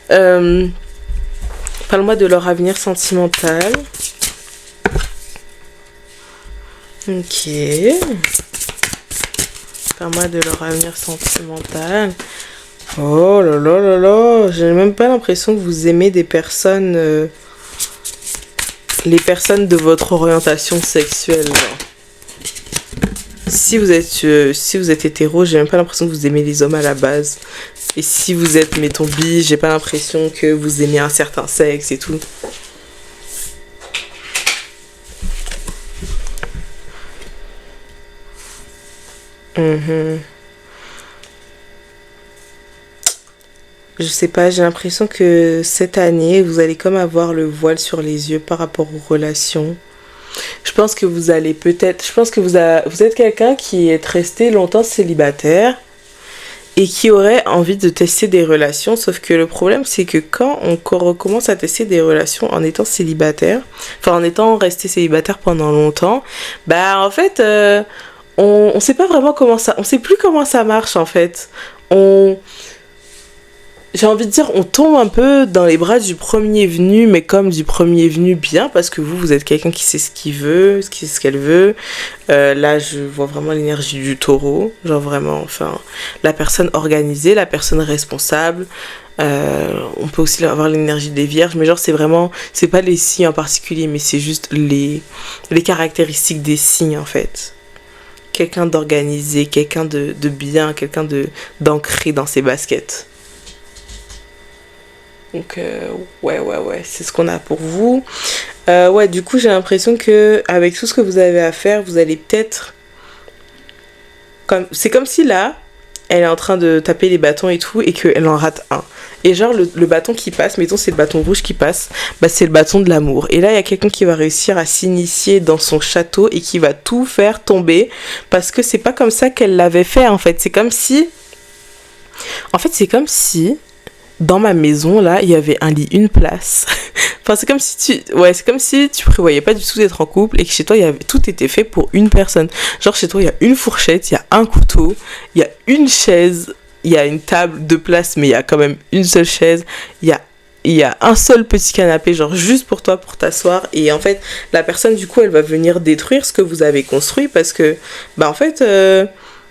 Parle-moi de leur avenir sentimental. Ok. Parle-moi de leur avenir sentimental. Oh là là là là. J'ai même pas l'impression que vous aimez des personnes... les personnes de votre orientation sexuelle. si vous êtes hétéro, j'ai même pas l'impression que vous aimez les hommes à la base. Et si vous êtes, mettons, bi, j'ai pas l'impression que vous aimez un certain sexe et tout. Je sais pas, j'ai l'impression que cette année, vous allez comme avoir le voile sur les yeux par rapport aux relations. Je pense que vous allez peut-être... Je pense que vous êtes quelqu'un qui est resté longtemps célibataire et qui aurait envie de tester des relations. Sauf que le problème, c'est que quand on recommence à tester des relations en étant célibataire, enfin en étant resté célibataire pendant longtemps, bah en fait, on sait pas vraiment comment ça... On sait plus comment ça marche en fait. J'ai envie de dire, on tombe un peu dans les bras du premier venu, mais comme du premier venu bien, parce que vous êtes quelqu'un qui sait ce qu'il veut, ce qu'elle veut. Là, je vois vraiment l'énergie du taureau, genre vraiment, enfin, la personne organisée, la personne responsable. On peut aussi avoir l'énergie des vierges, mais genre, c'est vraiment, c'est pas les signes en particulier, mais c'est juste les caractéristiques des signes, en fait. Quelqu'un d'organisé, quelqu'un de bien, quelqu'un d'ancré dans ses baskets. Donc ouais, c'est ce qu'on a pour vous. Ouais, du coup, j'ai l'impression que avec tout ce que vous avez à faire, vous allez peut-être... C'est comme si là, elle est en train de taper les bâtons et tout, et qu'elle en rate un. Et genre, le bâton qui passe, mettons c'est le bâton rouge qui passe, bah c'est le bâton de l'amour. Et là, il y a quelqu'un qui va réussir à s'initier dans son château et qui va tout faire tomber, parce que c'est pas comme ça qu'elle l'avait fait, en fait. C'est comme si... En fait, c'est comme si... Dans ma maison, là, il y avait un lit, une place. Enfin, c'est comme si tu prévoyais pas du tout d'être en couple et que chez toi, tout était fait pour une personne. Genre, chez toi, il y a une fourchette, il y a un couteau, il y a une chaise, il y a une table, deux places, mais il y a quand même une seule chaise. Il y a un seul petit canapé, genre juste pour toi, pour t'asseoir. Et en fait, la personne, du coup, elle va venir détruire ce que vous avez construit parce que, bah, en fait,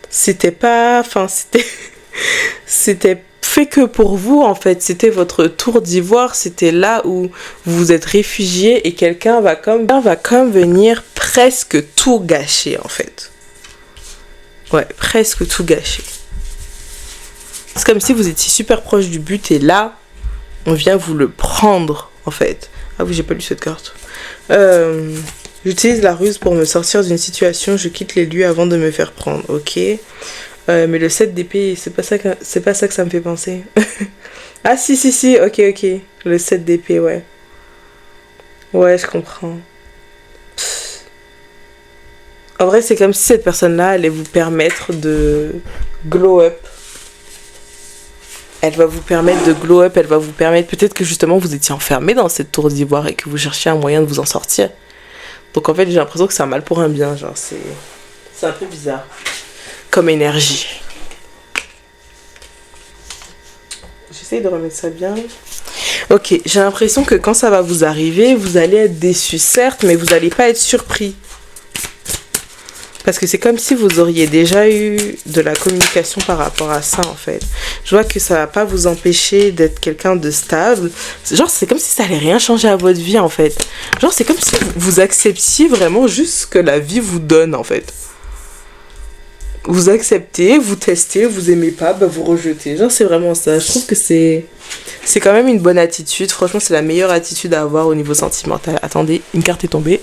c'était pas... Enfin, c'était fait que pour vous, en fait, c'était votre tour d'ivoire, c'était là où vous vous êtes réfugié et quelqu'un va comme venir presque tout gâcher, en fait. Ouais, presque tout gâcher. C'est comme si vous étiez super proche du but et là, on vient vous le prendre, en fait. Ah oui, j'ai pas lu cette carte. J'utilise la ruse pour me sortir d'une situation, je quitte les lieux avant de me faire prendre, ok. Mais le 7 d'épée, c'est pas ça que ça me fait penser. Ah si, ok. Le 7 d'épée, ouais. Ouais, je comprends. En vrai, c'est comme si cette personne-là allait vous permettre de glow up. Elle va vous permettre de glow up, elle va vous permettre... Peut-être que justement, vous étiez enfermé dans cette tour d'ivoire et que vous cherchiez un moyen de vous en sortir. Donc en fait, j'ai l'impression que c'est un mal pour un bien, genre, c'est un peu bizarre. Comme énergie. J'essaye de remettre ça bien. Ok, j'ai l'impression que quand ça va vous arriver, vous allez être déçu, certes, mais vous n'allez pas être surpris. Parce que c'est comme si vous auriez déjà eu de la communication par rapport à ça, en fait. Je vois que ça va pas vous empêcher d'être quelqu'un de stable. Genre, c'est comme si ça allait rien changer à votre vie, en fait. Genre, c'est comme si vous acceptiez vraiment juste ce que la vie vous donne, en fait. Vous acceptez, vous testez, vous aimez pas, bah vous rejetez. Genre, c'est vraiment ça. Je trouve que c'est quand même une bonne attitude. Franchement, c'est la meilleure attitude à avoir au niveau sentimental. Attendez, une carte est tombée.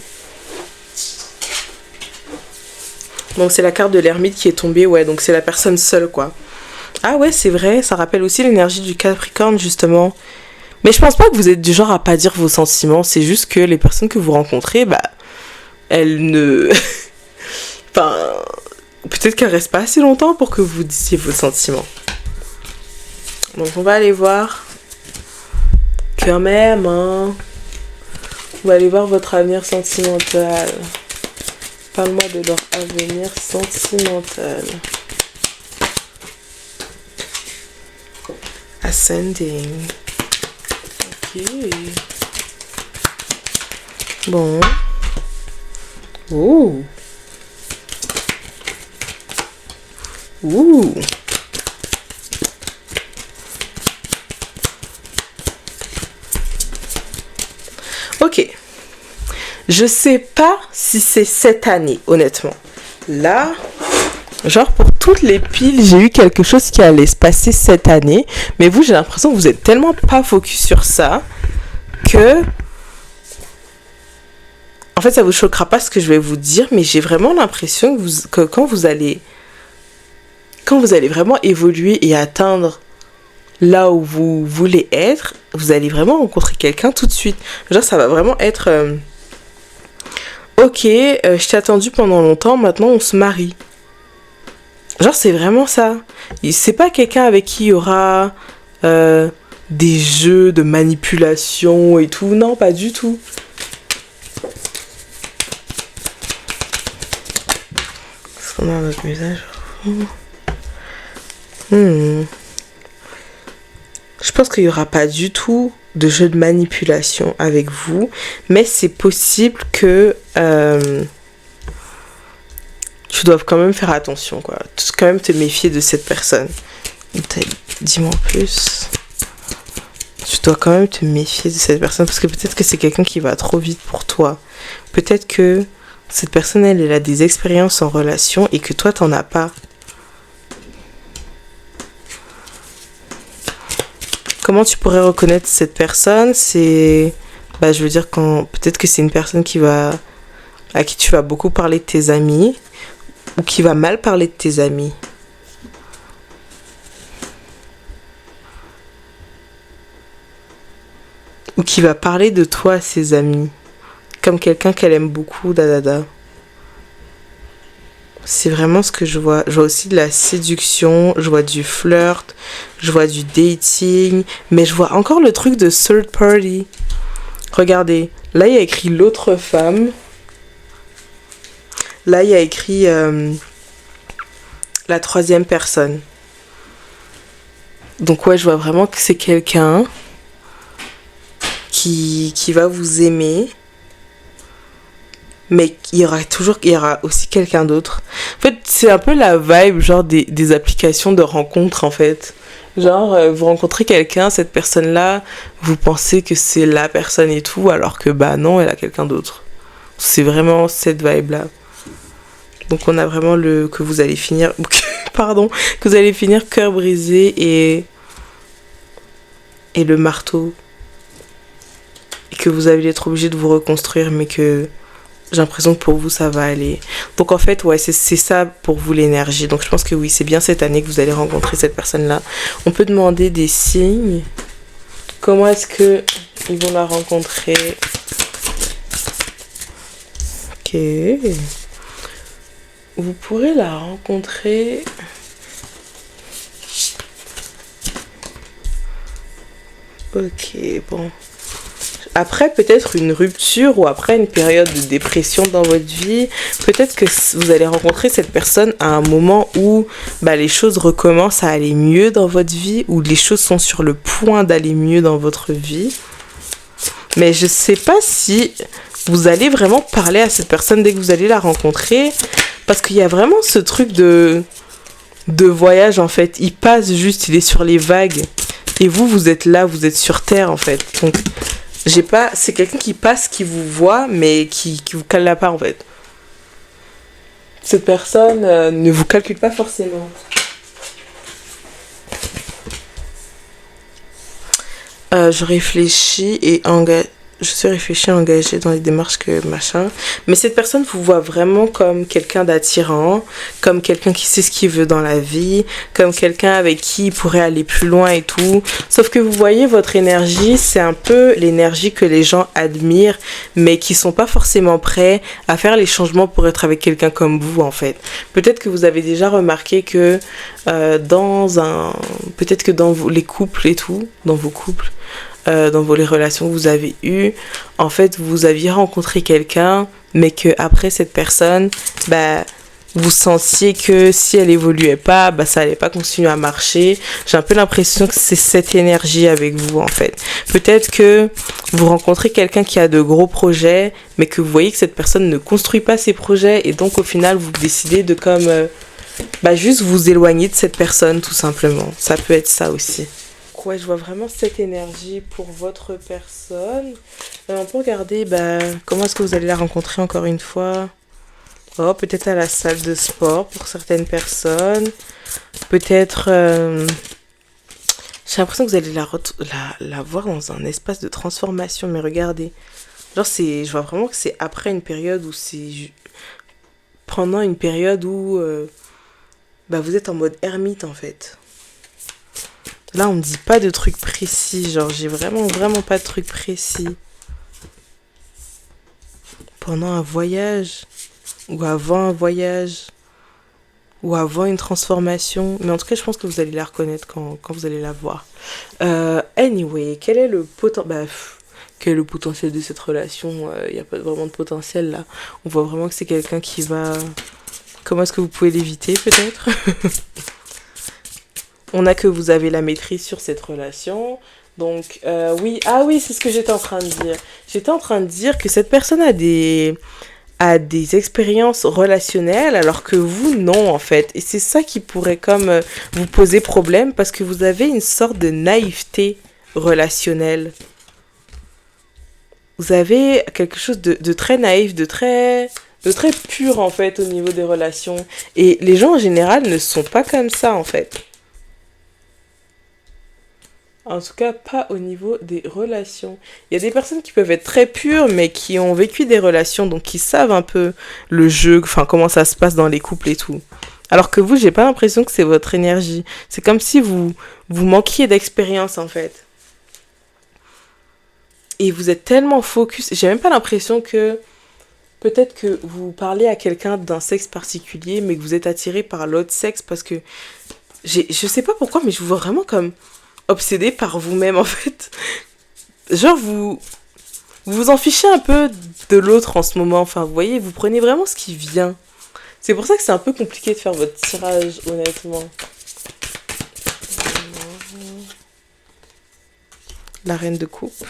Donc, c'est la carte de l'ermite qui est tombée. Ouais, donc c'est la personne seule, quoi. Ah ouais, c'est vrai. Ça rappelle aussi l'énergie du Capricorne, justement. Mais je pense pas que vous êtes du genre à pas dire vos sentiments. C'est juste que les personnes que vous rencontrez, bah, elles ne... Enfin... Peut-être qu'elle reste pas assez longtemps pour que vous disiez vos sentiments. Donc on va aller voir. Quand même, hein. On va aller voir votre avenir sentimental. Parle-moi de leur avenir sentimental. Ascending. Ok. Bon. Ouh. Ouh. Ok. Je sais pas si c'est cette année, honnêtement. Là, Genre pour toutes les piles, j'ai eu quelque chose qui allait se passer cette année. Mais vous, j'ai l'impression que vous êtes tellement pas focus sur ça que... En fait, ça vous choquera pas ce que je vais vous dire, mais j'ai vraiment l'impression que quand vous allez vraiment évoluer et atteindre là où vous voulez être, vous allez vraiment rencontrer quelqu'un tout de suite. Genre, ça va vraiment être... ok, je t'ai attendu pendant longtemps, maintenant on se marie. Genre, c'est vraiment ça. C'est pas quelqu'un avec qui il y aura des jeux de manipulation et tout. Non, pas du tout. Est-ce qu'on a un autre message? Je pense qu'il n'y aura pas du tout de jeu de manipulation avec vous. Mais c'est possible que... tu dois quand même faire attention, quoi. Tu dois quand même te méfier de cette personne. Dis-moi en plus. Tu dois quand même te méfier de cette personne parce que peut-être que c'est quelqu'un qui va trop vite pour toi. Peut-être que cette personne, elle a des expériences en relation et que toi, t'en as pas. Comment tu pourrais reconnaître cette personne? C'est... Bah, je veux dire, peut-être que c'est une personne à qui tu vas beaucoup parler de tes amis ou qui va mal parler de tes amis. Ou qui va parler de toi à ses amis. Comme quelqu'un qu'elle aime beaucoup, dadada. C'est vraiment ce que je vois. Je vois aussi de la séduction, je vois du flirt, je vois du dating, mais je vois encore le truc de third party. Regardez, là il y a écrit l'autre femme. Là il y a écrit la troisième personne. Donc ouais, je vois vraiment que c'est quelqu'un qui va vous aimer. Mais il y aura aussi quelqu'un d'autre. En fait, c'est un peu la vibe, genre des applications de rencontres, en fait. Genre, vous rencontrez quelqu'un, cette personne-là, vous pensez que c'est la personne et tout, alors que bah non, elle a quelqu'un d'autre. C'est vraiment cette vibe-là. Donc on a vraiment que vous allez finir... Pardon. Que vous allez finir cœur brisé et le marteau. Et que vous allez être obligé de vous reconstruire, mais que... J'ai l'impression que pour vous, ça va aller. Donc en fait, ouais, c'est ça pour vous l'énergie. Donc je pense que oui, c'est bien cette année que vous allez rencontrer cette personne-là. On peut demander des signes. Comment est-ce que ils vont la rencontrer? Ok. Vous pourrez la rencontrer... Ok, bon... Après peut-être une rupture ou après une période de dépression dans votre vie, peut-être que vous allez rencontrer cette personne à un moment où bah, les choses recommencent à aller mieux dans votre vie, où les choses sont sur le point d'aller mieux dans votre vie. Mais je sais pas si vous allez vraiment parler à cette personne dès que vous allez la rencontrer, parce qu'il y a vraiment ce truc de voyage en fait. Il passe juste, il est sur les vagues, et vous êtes là, vous êtes sur terre en fait. Donc c'est quelqu'un qui passe, qui vous voit, mais qui vous cale pas en fait. Cette personne ne vous calcule pas forcément. Je réfléchis et je suis réfléchie, engagée dans les démarches que machin. Mais cette personne vous voit vraiment comme quelqu'un d'attirant, comme quelqu'un qui sait ce qu'il veut dans la vie, comme quelqu'un avec qui il pourrait aller plus loin et tout. Sauf que vous voyez, votre énergie, c'est un peu l'énergie que les gens admirent, mais qui sont pas forcément prêts à faire les changements pour être avec quelqu'un comme vous, en fait. Peut-être que vous avez déjà remarqué que peut-être que dans les couples et tout, dans vos couples, dans les relations que vous avez eues, en fait vous aviez rencontré quelqu'un, mais que après cette personne, bah vous sentiez que si elle évoluait pas, bah ça allait pas continuer à marcher. J'ai un peu l'impression que c'est cette énergie avec vous en fait. Peut-être que vous rencontrez quelqu'un qui a de gros projets, mais que vous voyez que cette personne ne construit pas ses projets, et donc au final vous décidez de juste vous éloigner de cette personne tout simplement. Ça peut être ça aussi. Ouais, je vois vraiment cette énergie pour votre personne. On peut regarder comment est-ce que vous allez la rencontrer encore une fois. Oh, peut-être à la salle de sport pour certaines personnes. Peut-être... j'ai l'impression que vous allez la voir dans un espace de transformation. Mais regardez. Genre, je vois vraiment que c'est après une période où c'est... Pendant une période où... bah, vous êtes en mode ermite, en fait. Là, on me dit pas de trucs précis. Genre, j'ai vraiment, vraiment pas de trucs précis. Pendant un voyage. Ou avant un voyage. Ou avant une transformation. Mais en tout cas, je pense que vous allez la reconnaître quand vous allez la voir. Anyway, quel est le quel est le potentiel de cette relation? Il n'y a pas vraiment de potentiel là. On voit vraiment que c'est quelqu'un qui va... Comment est-ce que vous pouvez l'éviter peut-être? On a que vous avez la maîtrise sur cette relation. Donc, oui. Ah oui, c'est ce que j'étais en train de dire. J'étais en train de dire que cette personne a des expériences relationnelles alors que vous, non, en fait. Et c'est ça qui pourrait comme vous poser problème parce que vous avez une sorte de naïveté relationnelle. Vous avez quelque chose de très naïf, de très pur, en fait, au niveau des relations. Et les gens, en général, ne sont pas comme ça, en fait. En tout cas, pas au niveau des relations. Il y a des personnes qui peuvent être très pures, mais qui ont vécu des relations, donc qui savent un peu le jeu, enfin comment ça se passe dans les couples et tout. Alors que vous, j'ai pas l'impression que c'est votre énergie. C'est comme si vous manquiez d'expérience, en fait. Et vous êtes tellement focus. J'ai même pas l'impression que... Peut-être que vous parlez à quelqu'un d'un sexe particulier, mais que vous êtes attiré par l'autre sexe parce que... Je sais pas pourquoi, mais je vous vois vraiment comme... obsédé par vous-même en fait. Genre vous en fichez un peu de l'autre en ce moment. Enfin, vous voyez, vous prenez vraiment ce qui vient. C'est pour ça que c'est un peu compliqué de faire votre tirage, honnêtement. La reine de coupe.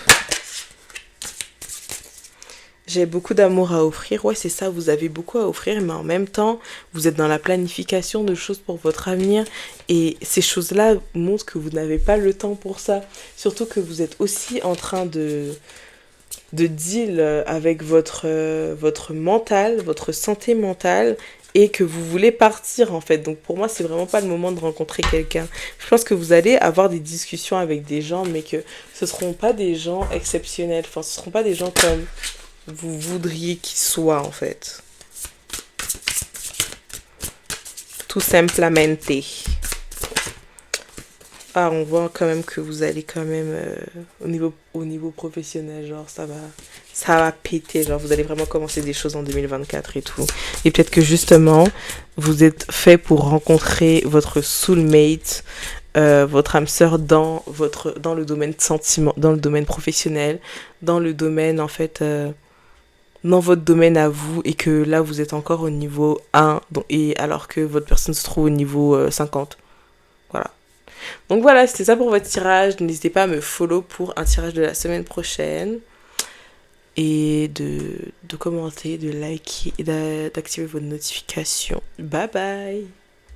J'ai beaucoup d'amour à offrir. Ouais, c'est ça, vous avez beaucoup à offrir, mais en même temps, vous êtes dans la planification de choses pour votre avenir. Et ces choses-là montrent que vous n'avez pas le temps pour ça. Surtout que vous êtes aussi en train de deal avec votre mental, votre santé mentale, et que vous voulez partir en fait. Donc pour moi, c'est vraiment pas le moment de rencontrer quelqu'un. Je pense que vous allez avoir des discussions avec des gens, mais que ce seront pas des gens exceptionnels. Enfin, ce seront pas des gens comme vous voudriez qu'ils soient en fait. Tout simplement. Ah, on voit quand même que vous allez quand même au niveau professionnel, genre ça va péter, genre vous allez vraiment commencer des choses en 2024 et tout. Et peut-être que justement, vous êtes fait pour rencontrer votre soulmate, votre âme sœur dans le domaine sentiment, dans le domaine professionnel, dans le domaine en fait dans votre domaine à vous, et que là vous êtes encore au niveau 1 et alors que votre personne se trouve au niveau 50. Voilà. Donc voilà, c'était ça pour votre tirage. N'hésitez pas à me follow pour un tirage de la semaine prochaine. Et de commenter, de liker et d'activer vos notifications. Bye bye!